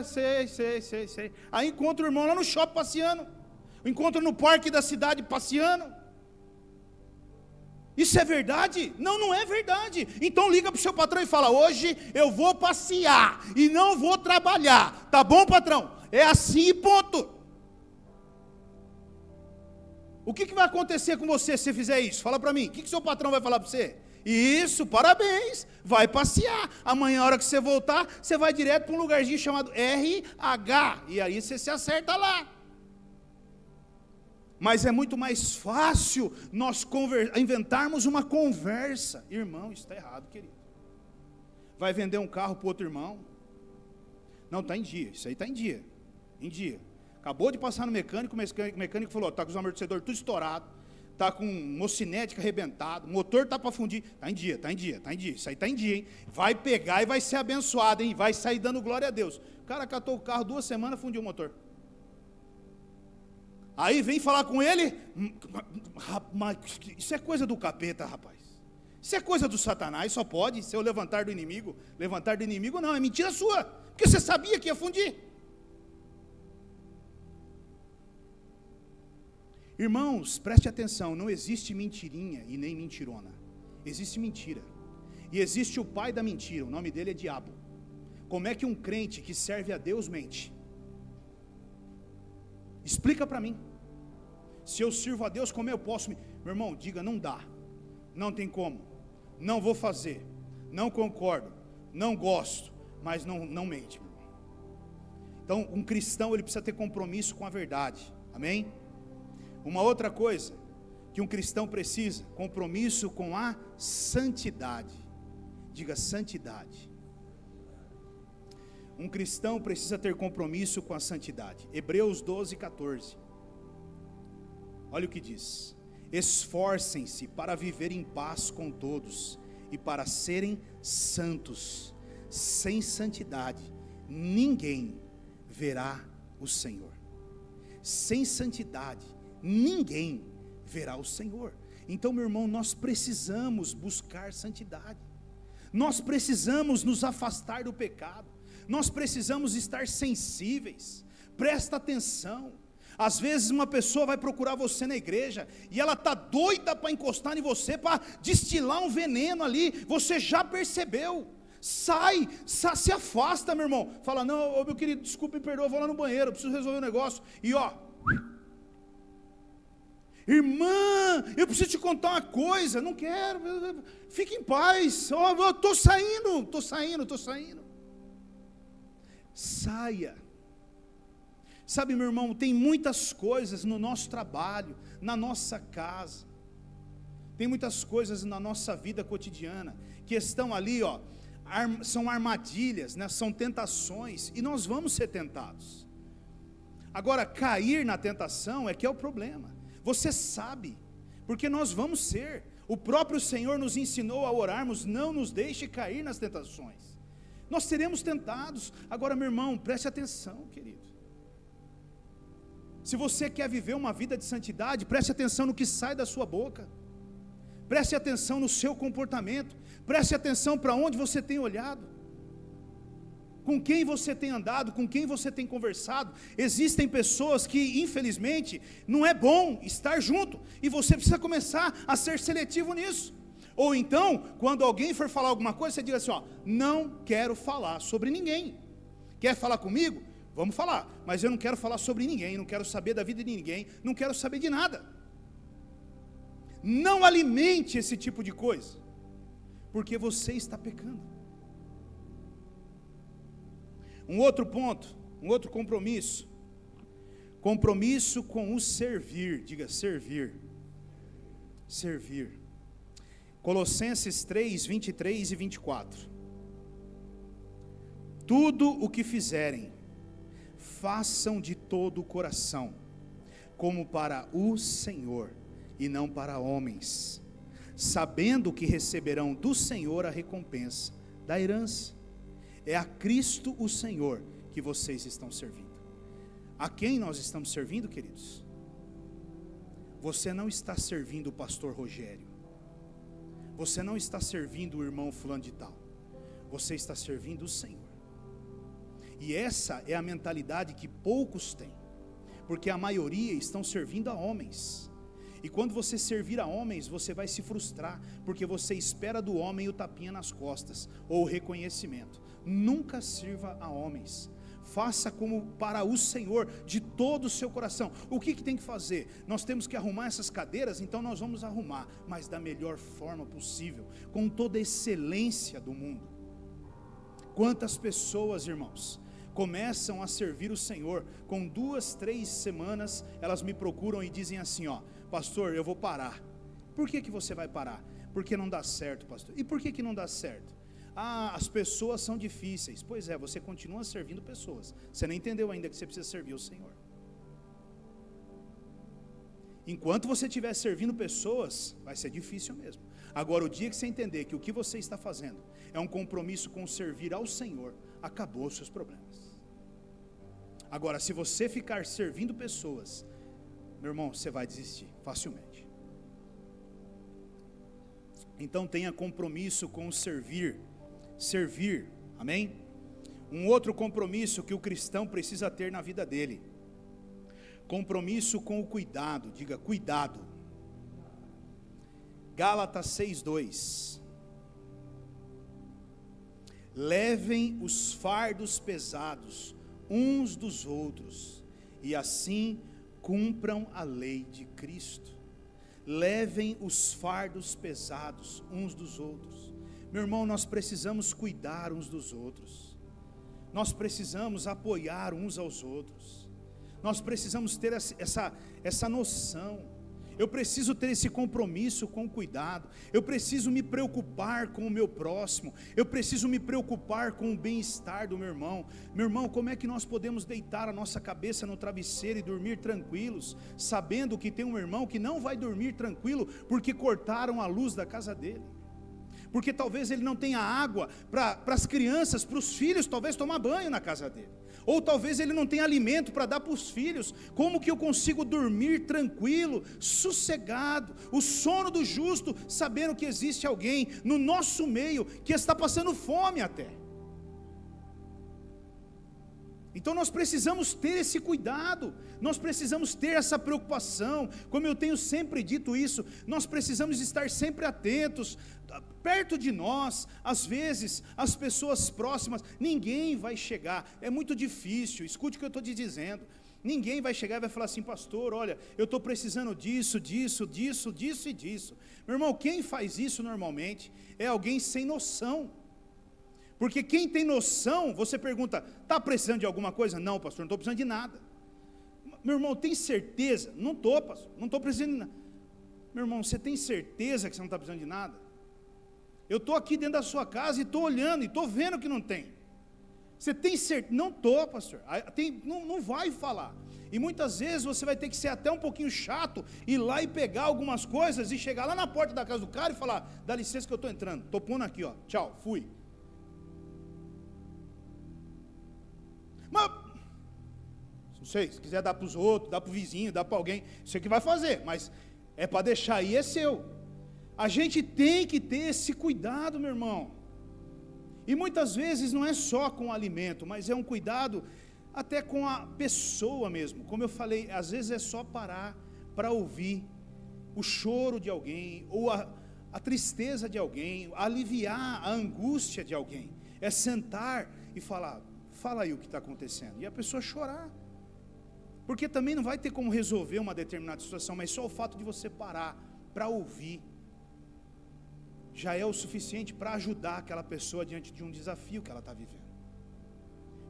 Sei. Aí encontra o irmão lá no shopping passeando, encontra no parque da cidade passeando. Isso é verdade? Não, não é verdade. Então liga para o seu patrão e fala, hoje eu vou passear e não vou trabalhar. Tá bom, patrão? É assim e ponto. O que vai acontecer com você se você fizer isso? Fala para mim, o que seu patrão vai falar para você? Isso, parabéns, vai passear. Amanhã, a hora que você voltar, você vai direto para um lugarzinho chamado RH, e aí você se acerta lá. Mas é muito mais fácil nós inventarmos uma conversa. Irmão, isso está errado, querido. Vai vender um carro para o outro irmão? Não, está em dia, isso aí está em dia. Acabou de passar no mecânico, o mecânico falou, está com os amortecedores tudo estourado, está com mocinética arrebentado, o motor está para fundir, está em dia, isso aí está em dia, hein? Vai pegar e vai ser abençoado, hein? Vai sair dando glória a Deus. O cara catou o carro 2 semanas, fundiu o motor. Aí vem falar com ele, mas isso é coisa do capeta, rapaz. Isso é coisa do Satanás, só pode ser o levantar do inimigo. Levantar do inimigo não, é mentira sua, porque você sabia que ia fundir. Irmãos, preste atenção, não existe mentirinha e nem mentirona. Existe mentira. E existe o pai da mentira, o nome dele é diabo. Como é que um crente que serve a Deus mente? Explica para mim. Se eu sirvo a Deus, como eu posso? Meu irmão, diga, não dá. Não tem como. Não vou fazer. Não concordo. Não gosto. Mas não mente. Meu irmão. Então, um cristão, ele precisa ter compromisso com a verdade. Amém? Uma outra coisa que um cristão precisa, compromisso com a santidade. Diga santidade. Um cristão precisa ter compromisso com a santidade. Hebreus 12, 14. Olha o que diz: esforcem-se para viver em paz com todos e para serem santos. Sem santidade ninguém verá o Senhor. Sem santidade ninguém verá o Senhor. Então, meu irmão, nós precisamos buscar santidade. Nós precisamos nos afastar do pecado. Nós precisamos estar sensíveis. Presta atenção. Às vezes uma pessoa vai procurar você na igreja e ela está doida para encostar em você, para destilar um veneno ali. Você já percebeu. Sai, se afasta, meu irmão. Fala, não, meu querido, desculpe, me perdoa, eu vou lá no banheiro, eu preciso resolver um negócio. E ó, irmã, eu preciso te contar uma coisa. Não quero, fique em paz. Eu estou saindo. Saia. Sabe, meu irmão, tem muitas coisas no nosso trabalho, na nossa casa, tem muitas coisas na nossa vida cotidiana, que estão ali, ó, são armadilhas, né? São tentações, e nós vamos ser tentados. Agora, cair na tentação é que é o problema. Você sabe, porque nós vamos ser. O próprio Senhor nos ensinou a orarmos, não nos deixe cair nas tentações. Nós seremos tentados. Agora, meu irmão, preste atenção, querido. Se você quer viver uma vida de santidade, preste atenção no que sai da sua boca. Preste atenção no seu comportamento. Preste atenção para onde você tem olhado. Com quem você tem andado, com quem você tem conversado. Existem pessoas que, infelizmente, não é bom estar junto. E você precisa começar a ser seletivo nisso. Ou então, quando alguém for falar alguma coisa, você diga assim, ó, não quero falar sobre ninguém. Quer falar comigo? Vamos falar, mas eu não quero falar sobre ninguém, não quero saber da vida de ninguém, não quero saber de nada. Não alimente esse tipo de coisa, porque você está pecando. Um outro ponto, um outro compromisso com o servir, diga servir. Colossenses 3, 23 e 24. Tudo o que fizerem, façam de todo o coração, como para o Senhor e não para homens, sabendo que receberão do Senhor a recompensa da herança. É a Cristo o Senhor que vocês estão servindo. A quem nós estamos servindo, queridos? Você não está servindo o pastor Rogério. Você não está servindo o irmão fulano de tal. Você está servindo o Senhor. E essa é a mentalidade que poucos têm, porque a maioria estão servindo a homens. E quando você servir a homens, você vai se frustrar, porque você espera do homem o tapinha nas costas, ou o reconhecimento. Nunca sirva a homens. Faça como para o Senhor, de todo o seu coração. O que tem que fazer? Nós temos que arrumar essas cadeiras, então nós vamos arrumar, mas da melhor forma possível, com toda a excelência do mundo. Quantas pessoas, irmãos, começam a servir o Senhor, com 2, 3 semanas, elas me procuram e dizem assim, ó, pastor, eu vou parar. Por que você vai parar? Porque não dá certo, pastor. E por que não dá certo? Ah, as pessoas são difíceis. Pois é, você continua servindo pessoas. Você não entendeu ainda que você precisa servir o Senhor. Enquanto você estiver servindo pessoas, vai ser difícil mesmo. Agora, o dia que você entender que o que você está fazendo é um compromisso com servir ao Senhor, acabou os seus problemas. Agora, se você ficar servindo pessoas, meu irmão, você vai desistir facilmente. Então tenha compromisso com o servir, amém? Um outro compromisso que o cristão precisa ter na vida dele, Compromisso com o cuidado, diga cuidado. Gálatas 6:2. Levem os fardos pesados uns dos outros, e assim cumpram a lei de Cristo. Levem os fardos pesados uns dos outros. Meu irmão, nós precisamos cuidar uns dos outros. Nós precisamos apoiar uns aos outros. Nós precisamos ter essa noção. Eu preciso ter esse compromisso com o cuidado. Eu preciso me preocupar com o meu próximo. Eu preciso me preocupar com o bem-estar do meu irmão. Meu irmão, como é que nós podemos deitar a nossa cabeça no travesseiro e dormir tranquilos, sabendo que tem um irmão que não vai dormir tranquilo porque cortaram a luz da casa dele? Porque talvez ele não tenha água para as crianças, para os filhos, talvez tomar banho na casa dele. Ou talvez ele não tenha alimento para dar para os filhos. Como que eu consigo dormir tranquilo, sossegado, o sono do justo, sabendo que existe alguém no nosso meio que está passando fome até? Então nós precisamos ter esse cuidado, nós precisamos ter essa preocupação. Como eu tenho sempre dito isso, nós precisamos estar sempre atentos. Perto de nós, às vezes, as pessoas próximas, ninguém vai chegar, é muito difícil, escute o que eu estou te dizendo. Ninguém vai chegar e vai falar assim: pastor, olha, eu estou precisando disso e disso. Meu irmão, quem faz isso normalmente é alguém sem noção. Porque quem tem noção, você pergunta: está precisando de alguma coisa? Não, pastor, não estou precisando de nada. Meu irmão, tem certeza? Não estou, pastor, não estou precisando de nada. Meu irmão, você tem certeza que você não está precisando de nada? Eu estou aqui dentro da sua casa e estou olhando e estou vendo que não tem. Você tem certeza? Não estou, pastor. Não vai falar. E muitas vezes você vai ter que ser até um pouquinho chato, ir lá e pegar algumas coisas e chegar lá na porta da casa do cara e falar: dá licença que eu estou entrando, estou pondo aqui, ó, tchau, fui. Mas, não sei, se quiser dar para os outros, dar para o vizinho, dar para alguém, você que vai fazer, mas é para deixar aí, é seu. A gente tem que ter esse cuidado, meu irmão. E muitas vezes não é só com o alimento, mas é um cuidado até com a pessoa mesmo. Como eu falei, às vezes é só parar para ouvir o choro de alguém, ou a tristeza de alguém, aliviar a angústia de alguém. É sentar e falar: fala aí o que está acontecendo. E a pessoa chorar. Porque também não vai ter como resolver uma determinada situação, mas só o fato de você parar para ouvir já é o suficiente para ajudar aquela pessoa diante de um desafio que ela está vivendo.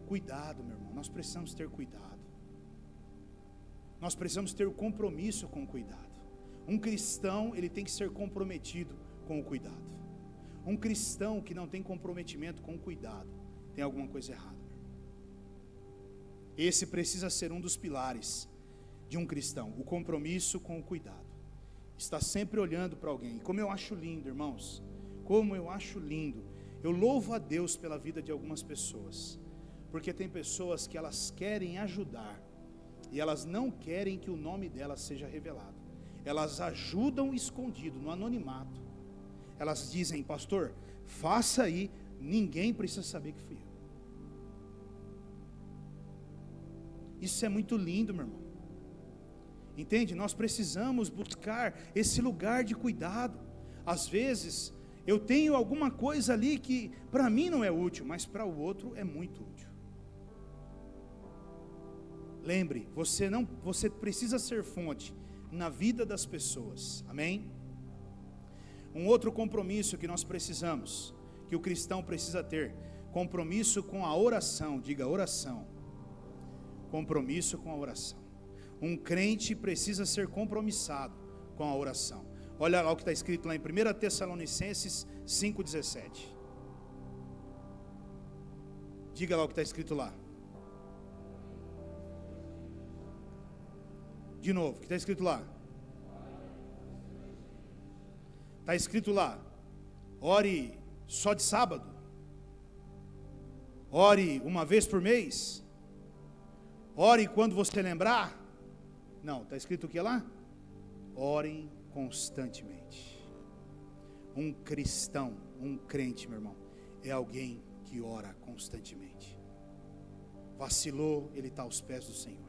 Cuidado, meu irmão, nós precisamos ter cuidado. Nós precisamos ter o compromisso com o cuidado. Um cristão, ele tem que ser comprometido com o cuidado. Um cristão que não tem comprometimento com o cuidado, tem alguma coisa errada. Esse precisa ser um dos pilares de um cristão, o compromisso com o cuidado. Está sempre olhando para alguém. Como eu acho lindo, irmãos, como eu acho lindo. Eu louvo a Deus pela vida de algumas pessoas, porque tem pessoas que elas querem ajudar, e elas não querem que o nome delas seja revelado. Elas ajudam escondido, no anonimato. Elas dizem: pastor, faça aí, ninguém precisa saber que fui eu. Isso é muito lindo, meu irmão. Entende? Nós precisamos buscar esse lugar de cuidado. Às vezes, eu tenho alguma coisa ali que para mim não é útil, mas para o outro é muito útil. Lembre, você precisa ser fonte na vida das pessoas. Amém? Um outro compromisso que nós precisamos, que o cristão precisa ter, compromisso com a oração. Diga oração. Compromisso com a oração. Um crente precisa ser compromissado com a oração. Olha lá o que está escrito lá em 1 Tessalonicenses 5,17. Diga lá o que está escrito lá. De novo, o que está escrito lá? Está escrito lá: ore só de sábado. Ore uma vez por mês. Ore quando você lembrar. Não, está escrito o que lá? Orem constantemente. Um cristão, um crente, meu irmão, é alguém que ora constantemente. Vacilou, ele está aos pés do Senhor.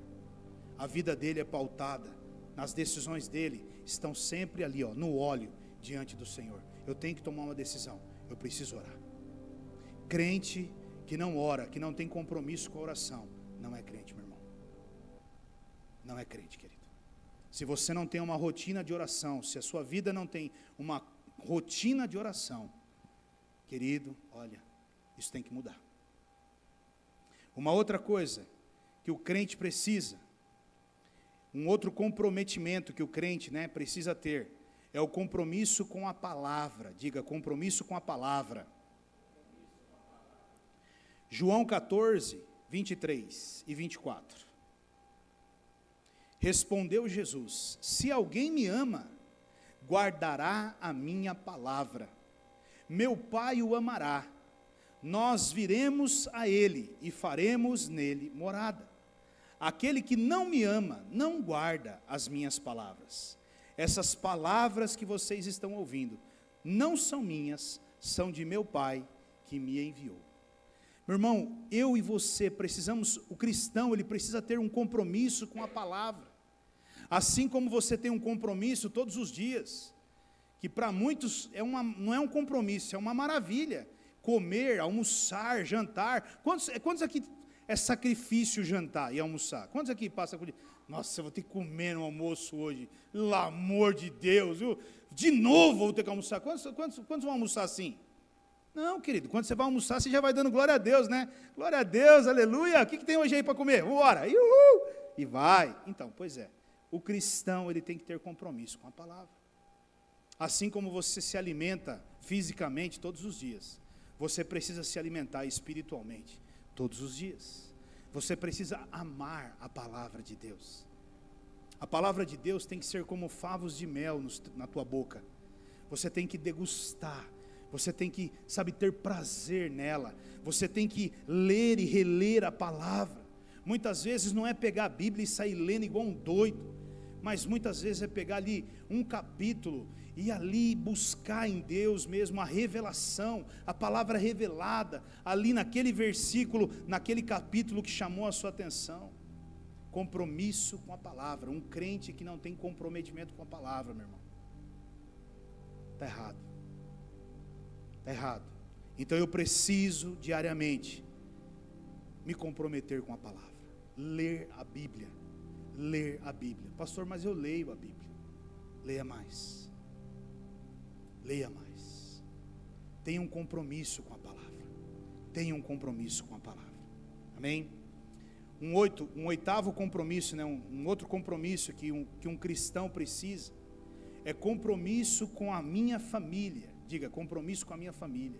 a vida dele é pautada, nas decisões dele, estão sempre ali, no óleo, diante do Senhor. Eu tenho que tomar uma decisão, eu preciso orar. Crente que não ora, que não tem compromisso com a oração, não é crente, meu irmão. Não é crente, querido. Se você não tem uma rotina de oração, se a sua vida não tem uma rotina de oração, querido, olha, isso tem que mudar. Uma outra coisa que o crente precisa, um outro comprometimento que o crente, precisa ter, é o compromisso com a palavra. Diga, compromisso com a palavra. João 14, 23 e 24. Respondeu Jesus: se alguém me ama, guardará a minha palavra. Meu Pai o amará. Nós viremos a ele e faremos nele morada. Aquele que não me ama, não guarda as minhas palavras. Essas palavras que vocês estão ouvindo, não são minhas, são de meu Pai que me enviou. Meu irmão, eu e você precisamos, o cristão, ele precisa ter um compromisso com a palavra. Assim como você tem um compromisso todos os dias, que para muitos não é um compromisso, é uma maravilha. Comer, almoçar, jantar. Quantos aqui é sacrifício jantar e almoçar? Quantos aqui passam por... Nossa, eu vou ter que comer no almoço hoje. Pelo amor de Deus, viu? De novo vou ter que almoçar. Quantos vão almoçar assim? Não, querido, quando você vai almoçar, você já vai dando glória a Deus, né? Glória a Deus, aleluia. O que tem hoje aí para comer? Bora, e vai. Então, pois é. O cristão, ele tem que ter compromisso com a palavra. Assim como você se alimenta fisicamente todos os dias, você precisa se alimentar espiritualmente todos os dias. Você precisa amar a palavra de Deus. A palavra de Deus tem que ser como favos de mel na tua boca. Você tem que degustar. Você tem que, ter prazer nela. Você tem que ler e reler a palavra. Muitas vezes não é pegar a Bíblia e sair lendo igual um doido, mas muitas vezes é pegar ali um capítulo e ali buscar em Deus mesmo a revelação, a palavra revelada, ali naquele versículo, naquele capítulo que chamou a sua atenção. Compromisso com a palavra. Um crente que não tem comprometimento com a palavra, meu irmão, está errado. Está errado. Então eu preciso diariamente me comprometer com a palavra. Ler a Bíblia. Ler a Bíblia. Pastor, mas eu leio a Bíblia. Leia mais. Leia mais. Tenha um compromisso com a palavra. Tenha um compromisso com a palavra. Amém? Um oitavo compromisso, um outro compromisso que um cristão precisa, é compromisso com a minha família. Diga, compromisso com a minha família.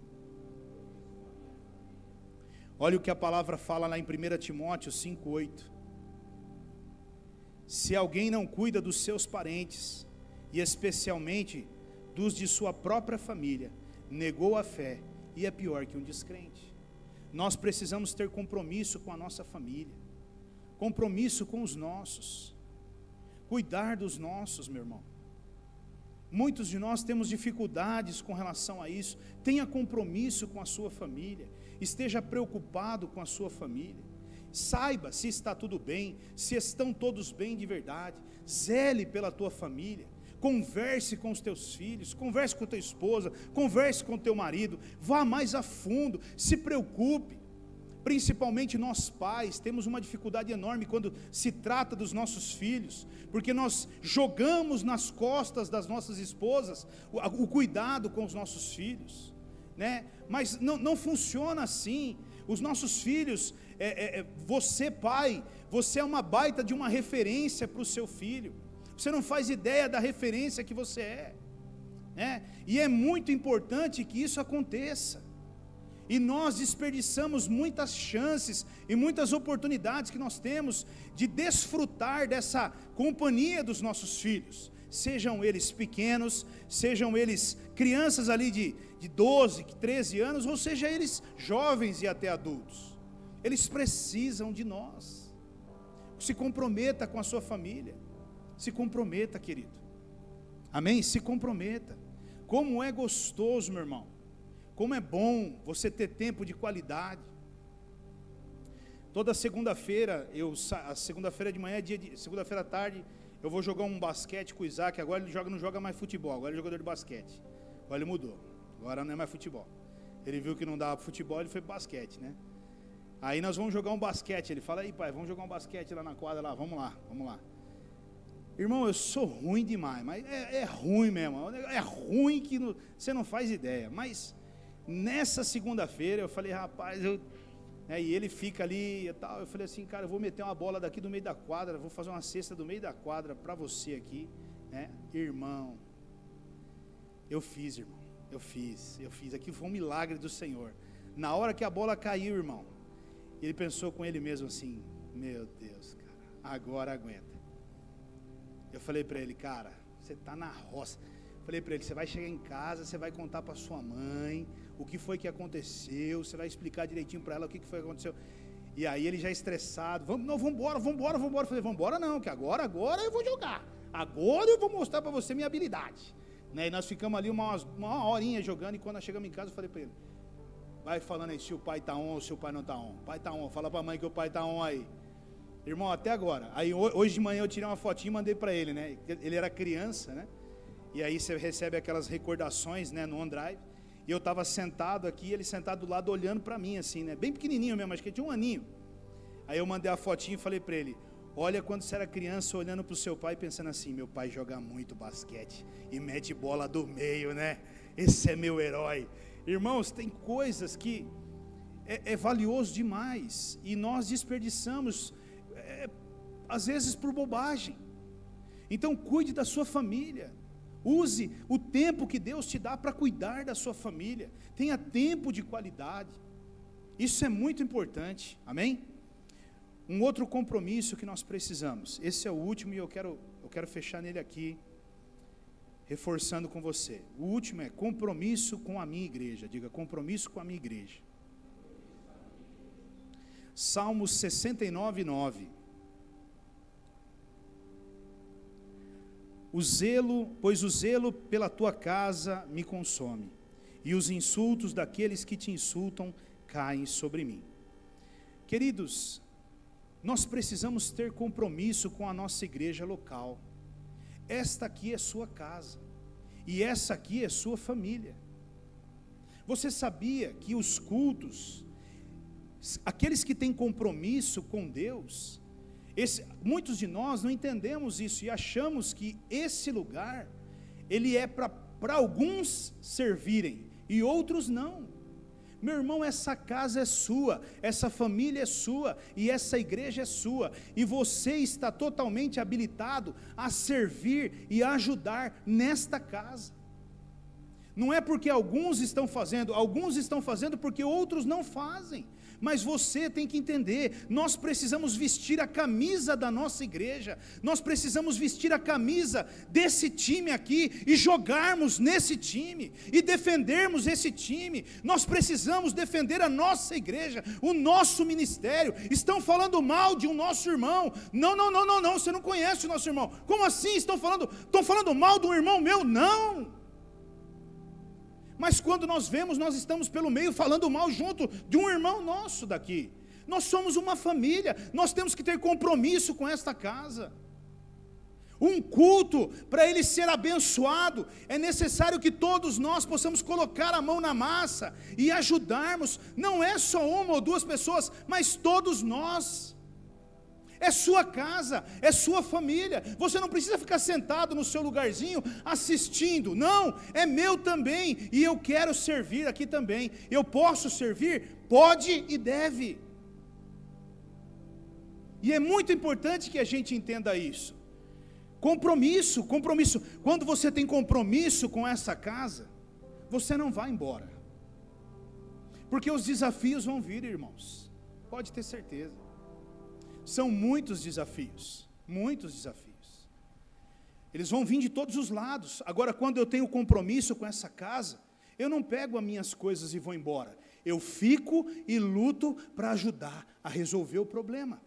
Olha o que a palavra fala lá em 1 Timóteo 5,8. Se alguém não cuida dos seus parentes, e especialmente dos de sua própria família, negou a fé e é pior que um descrente. Nós precisamos ter compromisso com a nossa família, compromisso com os nossos, cuidar dos nossos, meu irmão. Muitos de nós temos dificuldades com relação a isso. Tenha compromisso com a sua família, esteja preocupado com a sua família, saiba se está tudo bem, se estão todos bem de verdade, zele pela tua família, converse com os teus filhos, converse com a tua esposa, converse com o teu marido, vá mais a fundo, se preocupe. Principalmente nós pais temos uma dificuldade enorme quando se trata dos nossos filhos, porque nós jogamos nas costas das nossas esposas o cuidado com os nossos filhos, mas não funciona assim. Os nossos filhos, você pai, você é uma baita de uma referência para o seu filho, você não faz ideia da referência que você é, e é muito importante que isso aconteça. E nós desperdiçamos muitas chances e muitas oportunidades que nós temos de desfrutar dessa companhia dos nossos filhos. Sejam eles pequenos, sejam eles crianças ali de 12, 13 anos, ou seja eles jovens e até adultos. Eles precisam de nós. Se comprometa com a sua família. Se comprometa, querido. Amém? Se comprometa. Como é gostoso, meu irmão. Como é bom você ter tempo de qualidade. Toda segunda-feira, a segunda-feira de manhã, segunda-feira à tarde, eu vou jogar um basquete com o Isaac. Agora ele não joga mais futebol, agora ele é jogador de basquete. Agora ele mudou, agora não é mais futebol. Ele viu que não dava futebol, ele foi para basquete, né? Aí nós vamos jogar um basquete. Ele fala, aí pai, vamos jogar um basquete lá na quadra, lá, vamos lá. Irmão, eu sou ruim demais, mas é ruim mesmo, é ruim que você não faz ideia. Mas nessa segunda-feira eu falei, rapaz, e ele fica ali e tal, eu falei assim, cara, eu vou meter uma bola daqui do meio da quadra, vou fazer uma cesta do meio da quadra para você aqui, né? Irmão, eu fiz, irmão, eu fiz, aqui foi um milagre do Senhor. Na hora que a bola caiu, irmão, ele pensou com ele mesmo assim, meu Deus, cara, agora aguenta. Eu falei para ele, cara, você está na roça. Falei para ele, você vai chegar em casa, você vai contar para sua mãe o que foi que aconteceu, você vai explicar direitinho para ela o que foi que aconteceu. E aí ele já estressado, vamos embora. Eu falei, vamos embora não, que agora eu vou jogar. Agora eu vou mostrar para você minha habilidade. Né? E nós ficamos ali uma horinha jogando, e quando nós chegamos em casa eu falei para ele, vai falando aí se o pai está on ou se o pai não está on. O pai está on, fala para a mãe que o pai está on aí. Irmão, até agora. Aí hoje de manhã eu tirei uma fotinha e mandei para ele, né? Ele era criança, né? E aí você recebe aquelas recordações, né, no OneDrive. E eu estava sentado aqui, ele sentado do lado olhando para mim assim, né? Bem pequenininho mesmo, acho que ele tinha 1 aninho. Aí eu mandei a fotinha e falei para ele, olha quando você era criança olhando para o seu pai pensando assim, meu pai joga muito basquete e mete bola do meio, né? Esse é meu herói. Irmãos, tem coisas que é valioso demais e nós desperdiçamos, às vezes por bobagem. Então cuide da sua família. Use o tempo que Deus te dá para cuidar da sua família. Tenha tempo de qualidade. Isso é muito importante. Amém? Um outro compromisso que nós precisamos. Esse é o último e eu quero fechar nele aqui, reforçando com você. O último é compromisso com a minha igreja. Diga, compromisso com a minha igreja. Salmos 69, 9. Pois o zelo pela tua casa me consome, e os insultos daqueles que te insultam caem sobre mim. Queridos, nós precisamos ter compromisso com a nossa igreja local. Esta aqui é sua casa, e essa aqui é sua família. Você sabia que os cultos, aqueles que têm compromisso com Deus, muitos de nós não entendemos isso e achamos que esse lugar, ele é para alguns servirem e outros não. Meu irmão, essa casa é sua, essa família é sua e essa igreja é sua, e você está totalmente habilitado a servir e a ajudar nesta casa. Não é porque alguns estão fazendo porque outros não fazem. Mas você tem que entender, nós precisamos vestir a camisa da nossa igreja, nós precisamos vestir a camisa desse time aqui, e jogarmos nesse time, e defendermos esse time. Nós precisamos defender a nossa igreja, o nosso ministério. Estão falando mal de um nosso irmão, não, você não conhece o nosso irmão. Como assim? Estão falando mal de um irmão meu? Não. Mas quando nós vemos, nós estamos pelo meio falando mal junto de um irmão nosso daqui. Nós somos uma família, nós temos que ter compromisso com esta casa. Um culto, para ele ser abençoado, é necessário que todos nós possamos colocar a mão na massa e ajudarmos. Não é só 1 ou 2 pessoas, mas todos nós. É sua casa, é sua família. Você não precisa ficar sentado no seu lugarzinho assistindo. Não, é meu também, e eu quero servir aqui também. Eu posso servir? Pode e deve. E é muito importante que a gente entenda isso. Compromisso. Quando você tem compromisso com essa casa, você não vai embora. Porque os desafios vão vir, irmãos. Pode ter certeza. São muitos desafios. Eles vão vir de todos os lados. Agora, quando eu tenho compromisso com essa casa, eu não pego as minhas coisas e vou embora. Eu fico e luto para ajudar a resolver o problema.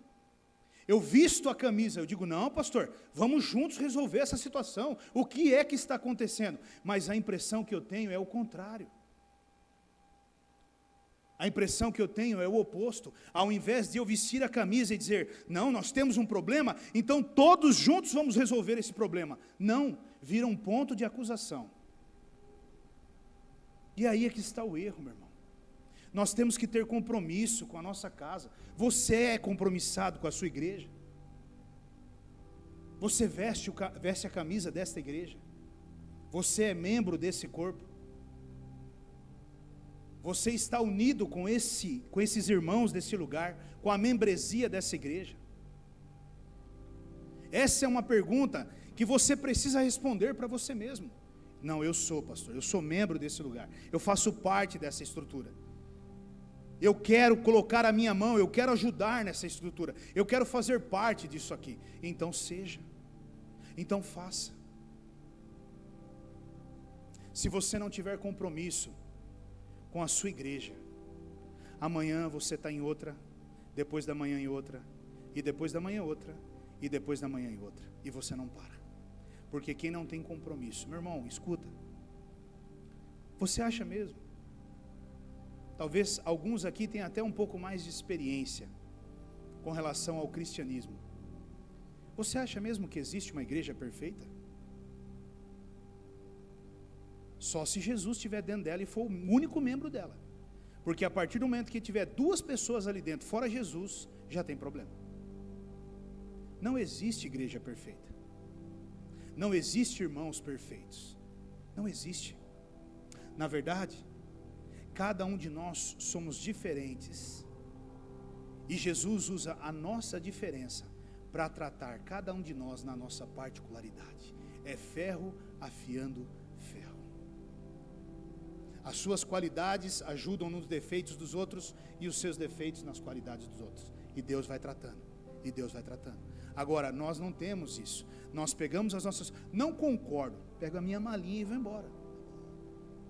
Eu visto a camisa, eu digo, não, pastor, vamos juntos resolver essa situação. O que é que está acontecendo? Mas a impressão que eu tenho é o contrário. A impressão que eu tenho é o oposto. Ao invés de eu vestir a camisa e dizer, não, nós temos um problema, então todos juntos vamos resolver esse problema. Não, vira um ponto de acusação. E aí é que está o erro, meu irmão. Nós temos que ter compromisso com a nossa casa. Você é compromissado com a sua igreja? Você veste a camisa desta igreja? Você é membro desse corpo? Você está unido com esses irmãos desse lugar, com a membresia dessa igreja? Essa é uma pergunta que você precisa responder para você mesmo. Não, eu sou, pastor, eu sou membro desse lugar, eu faço parte dessa estrutura. Eu quero colocar a minha mão, eu quero ajudar nessa estrutura, eu quero fazer parte disso aqui. Então seja, então faça. Se você não tiver compromisso com a sua igreja, amanhã você está em outra, depois da manhã em outra, e depois da manhã outra, e depois da manhã em outra, e você não para, porque quem não tem compromisso, meu irmão, escuta, você acha mesmo, talvez alguns aqui tenham até um pouco mais de experiência com relação ao cristianismo, você acha mesmo que existe uma igreja perfeita? Só se Jesus estiver dentro dela e for o único membro dela. Porque a partir do momento que tiver duas pessoas ali dentro, fora Jesus, já tem problema. Não existe igreja perfeita. Não existe irmãos perfeitos. Não existe. Na verdade, cada um de nós somos diferentes. E Jesus usa a nossa diferença para tratar cada um de nós na nossa particularidade. É ferro afiando ferro. As suas qualidades ajudam nos defeitos dos outros e os seus defeitos nas qualidades dos outros. E Deus vai tratando. E Deus vai tratando. Agora, nós não temos isso. Nós pegamos as nossas... Não concordo. Pego a minha malinha e vou embora.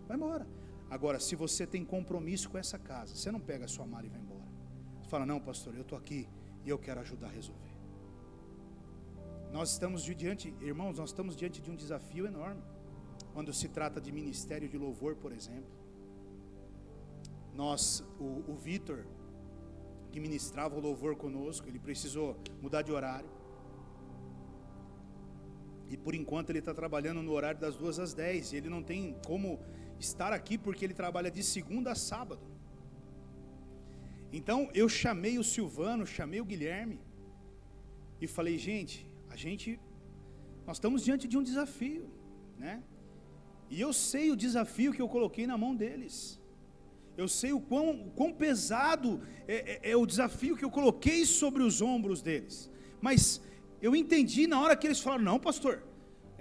Vai embora. Agora, se você tem compromisso com essa casa, você não pega a sua mala e vai embora. Você fala, não, pastor, eu estou aqui e eu quero ajudar a resolver. Nós estamos irmãos, nós estamos diante de um desafio enorme. Quando se trata de ministério de louvor, por exemplo, o Vitor, que ministrava o louvor conosco, ele precisou mudar de horário, e por enquanto ele está trabalhando no horário das 2 às 10, e ele não tem como estar aqui, porque ele trabalha de segunda a sábado. Então eu chamei o Silvano, chamei o Guilherme, e falei, nós estamos diante de um desafio, né? E eu sei o desafio que eu coloquei na mão deles. Eu sei o quão pesado é o desafio que eu coloquei sobre os ombros deles. Mas eu entendi na hora que eles falaram, não, pastor,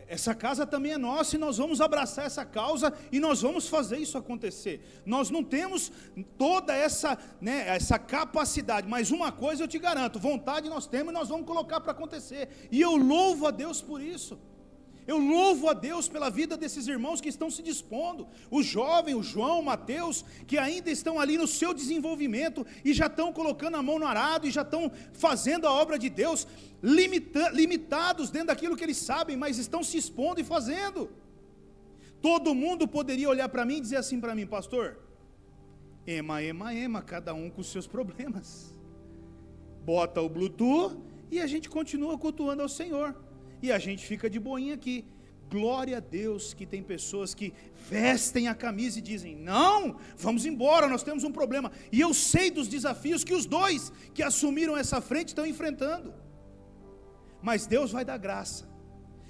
essa casa também é nossa e nós vamos abraçar essa causa e nós vamos fazer isso acontecer. Nós não temos toda essa capacidade, mas uma coisa eu te garanto, vontade nós temos e nós vamos colocar para acontecer. E eu louvo a Deus por isso. Eu louvo a Deus pela vida desses irmãos que estão se dispondo, o jovem, o João, o Mateus, que ainda estão ali no seu desenvolvimento e já estão colocando a mão no arado e já estão fazendo a obra de Deus, limitados dentro daquilo que eles sabem, mas estão se expondo e fazendo. Todo mundo poderia olhar para mim e dizer assim para mim, pastor, cada um com os seus problemas, bota o Bluetooth e a gente continua cultuando ao Senhor. E a gente fica de boinha aqui. Glória a Deus que tem pessoas que vestem a camisa e dizem, não, vamos embora, nós temos um problema. E eu sei dos desafios que os dois que assumiram essa frente estão enfrentando. Mas Deus vai dar graça.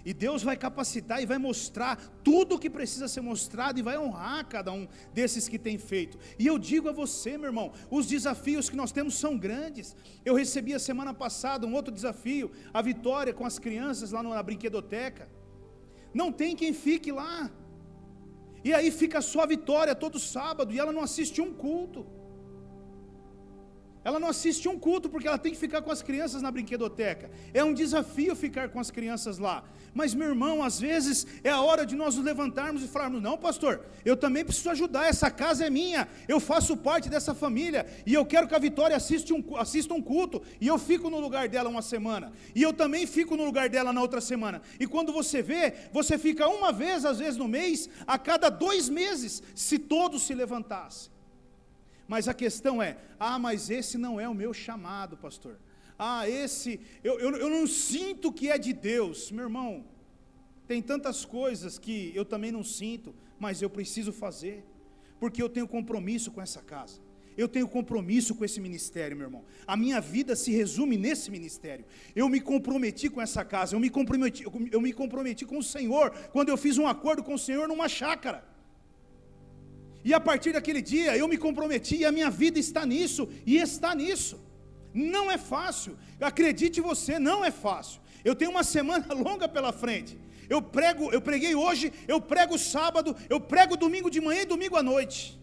E Deus vai capacitar e vai mostrar tudo o que precisa ser mostrado e vai honrar cada um desses que tem feito. E eu digo a você, meu irmão, os desafios que nós temos são grandes. Eu recebi a semana passada um outro desafio, a Vitória com as crianças lá na brinquedoteca. Não tem quem fique lá. E aí fica só a Vitória todo sábado e ela não assiste um culto. Ela não assiste um culto porque ela tem que ficar com as crianças na brinquedoteca. É um desafio ficar com as crianças lá. Mas, meu irmão, às vezes é a hora de nós nos levantarmos e falarmos, não, pastor, eu também preciso ajudar, essa casa é minha, eu faço parte dessa família, e eu quero que a Vitória assista um culto, e eu fico no lugar dela uma semana, e eu também fico no lugar dela na outra semana. E quando você vê, você fica uma vez, às vezes no mês, a cada 2 meses, se todos se levantassem. Mas a questão é, mas esse não é o meu chamado, pastor. Eu não sinto que é de Deus. Meu irmão, tem tantas coisas que eu também não sinto, mas eu preciso fazer, porque eu tenho compromisso com essa casa. Eu tenho compromisso com esse ministério, meu irmão. A minha vida se resume nesse ministério. Eu me comprometi com essa casa, eu me comprometi com o Senhor, quando eu fiz um acordo com o Senhor numa chácara. E a partir daquele dia, eu me comprometi, e a minha vida está nisso, e está nisso. Não é fácil, acredite você, não é fácil. Eu tenho uma semana longa pela frente. Eu preguei hoje, eu prego sábado, eu prego domingo de manhã e domingo à noite.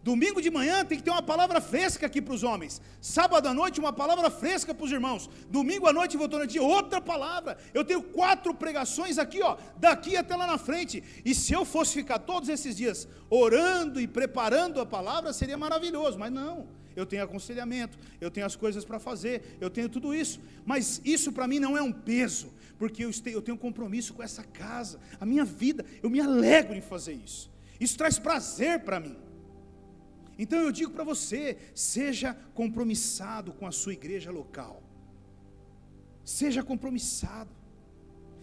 Domingo de manhã tem que ter uma palavra fresca aqui para os homens. Sábado à noite uma palavra fresca para os irmãos. Domingo à noite voltando a dia outra palavra. Eu tenho 4 pregações aqui, daqui até lá na frente. E se eu fosse ficar todos esses dias orando e preparando a palavra, seria maravilhoso. Mas não, eu tenho aconselhamento, eu tenho as coisas para fazer, eu tenho tudo isso. Mas isso para mim não é um peso, porque eu tenho compromisso com essa casa. A minha vida, eu me alegro em fazer isso. Isso traz prazer para mim. Então eu digo para você, seja compromissado com a sua igreja local. Seja compromissado.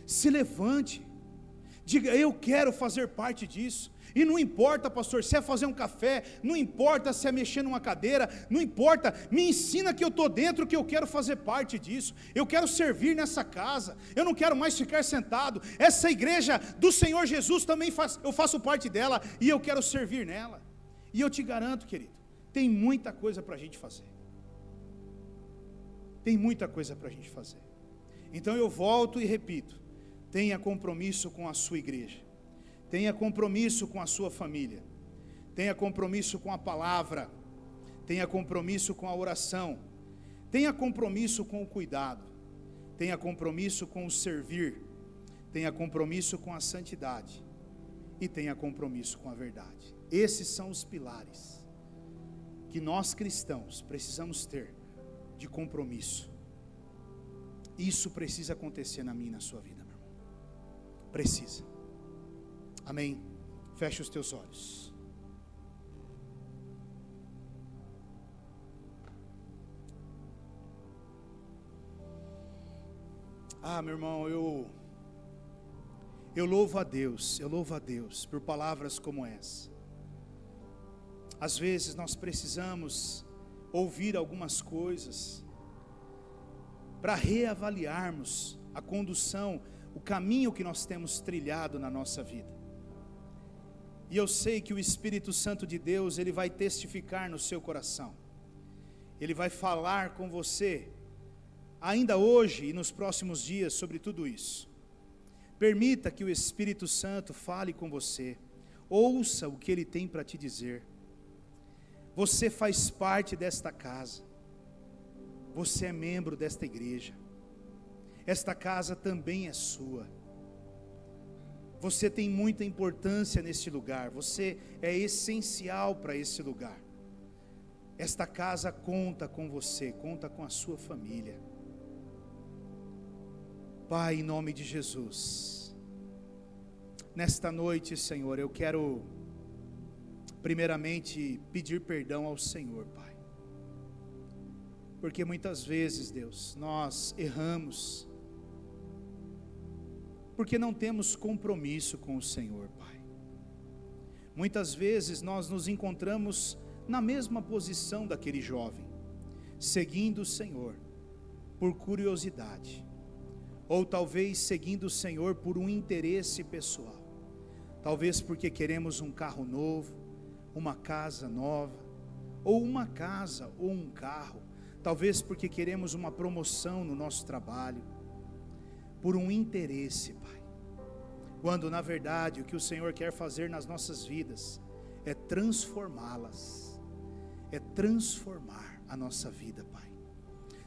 Se levante. Diga, eu quero fazer parte disso. E não importa, pastor, se é fazer um café, não importa se é mexer numa cadeira, não importa, me ensina que eu estou dentro, que eu quero fazer parte disso. Eu quero servir nessa casa. Eu não quero mais ficar sentado. Essa igreja do Senhor Jesus também eu faço parte dela, e eu quero servir nela. E eu te garanto, querido, tem muita coisa para a gente fazer. Tem muita coisa para a gente fazer. Então eu volto e repito, tenha compromisso com a sua igreja. Tenha compromisso com a sua família. Tenha compromisso com a palavra. Tenha compromisso com a oração. Tenha compromisso com o cuidado. Tenha compromisso com o servir. Tenha compromisso com a santidade. E tenha compromisso com a verdade. Esses são os pilares que nós cristãos precisamos ter de compromisso. Isso precisa acontecer na minha e na sua vida, meu irmão. Precisa. Amém? Feche os teus olhos. Meu irmão, eu louvo a Deus por palavras como essa. Às vezes nós precisamos ouvir algumas coisas para reavaliarmos a condução, o caminho que nós temos trilhado na nossa vida. E eu sei que o Espírito Santo de Deus, ele vai testificar no seu coração. Ele vai falar com você ainda hoje e nos próximos dias sobre tudo isso. Permita que o Espírito Santo fale com você. Ouça o que ele tem para te dizer. Você faz parte desta casa. Você é membro desta igreja. Esta casa também é sua. Você tem muita importância nesse lugar. Você é essencial para esse lugar. Esta casa conta com você, conta com a sua família. Pai, em nome de Jesus, nesta noite, Senhor, eu quero primeiramente pedir perdão ao Senhor, Pai, porque muitas vezes, Deus, nós erramos, porque não temos compromisso com o Senhor, Pai. Muitas vezes nós nos encontramos na mesma posição daquele jovem, seguindo o Senhor por curiosidade, ou talvez seguindo o Senhor por um interesse pessoal, talvez porque queremos um carro novo, uma casa nova, ou uma casa ou um carro, talvez porque queremos uma promoção no nosso trabalho, por um interesse, Pai, quando na verdade o que o Senhor quer fazer nas nossas vidas é transformá-las, é transformar a nossa vida, Pai.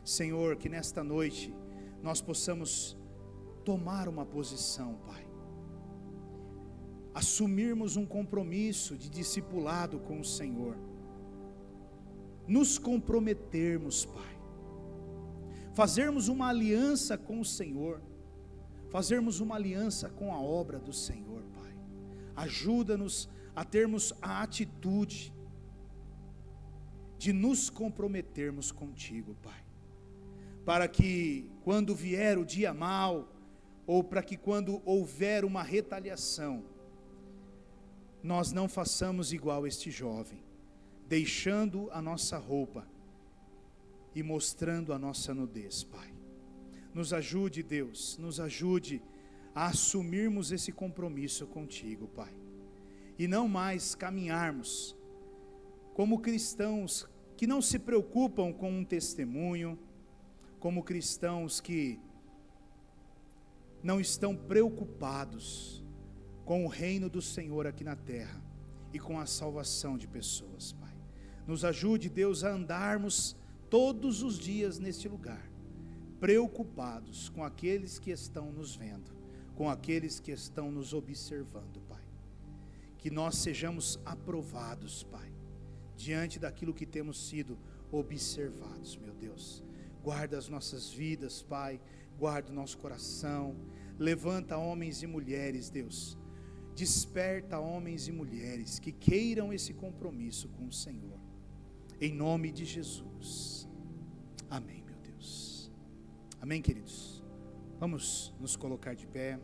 Senhor, que nesta noite nós possamos tomar uma posição, Pai, assumirmos um compromisso de discipulado com o Senhor, nos comprometermos, Pai, fazermos uma aliança com o Senhor, fazermos uma aliança com a obra do Senhor, Pai. Ajuda-nos a termos a atitude de nos comprometermos contigo, Pai, para que quando vier o dia mau, ou para que quando houver uma retaliação, nós não façamos igual este jovem, deixando a nossa roupa e mostrando a nossa nudez, Pai. Nos ajude, Deus, nos ajude a assumirmos esse compromisso contigo, Pai, e não mais caminharmos como cristãos que não se preocupam com um testemunho, como cristãos que não estão preocupados com o reino do Senhor aqui na terra e com a salvação de pessoas, Pai. Nos ajude, Deus, a andarmos todos os dias neste lugar, preocupados com aqueles que estão nos vendo, com aqueles que estão nos observando, Pai. Que nós sejamos aprovados, Pai, diante daquilo que temos sido observados, meu Deus. Guarda as nossas vidas, Pai, guarda o nosso coração, levanta homens e mulheres, Deus, desperta homens e mulheres que queiram esse compromisso com o Senhor, em nome de Jesus, amém, meu Deus, amém, queridos. Vamos nos colocar de pé.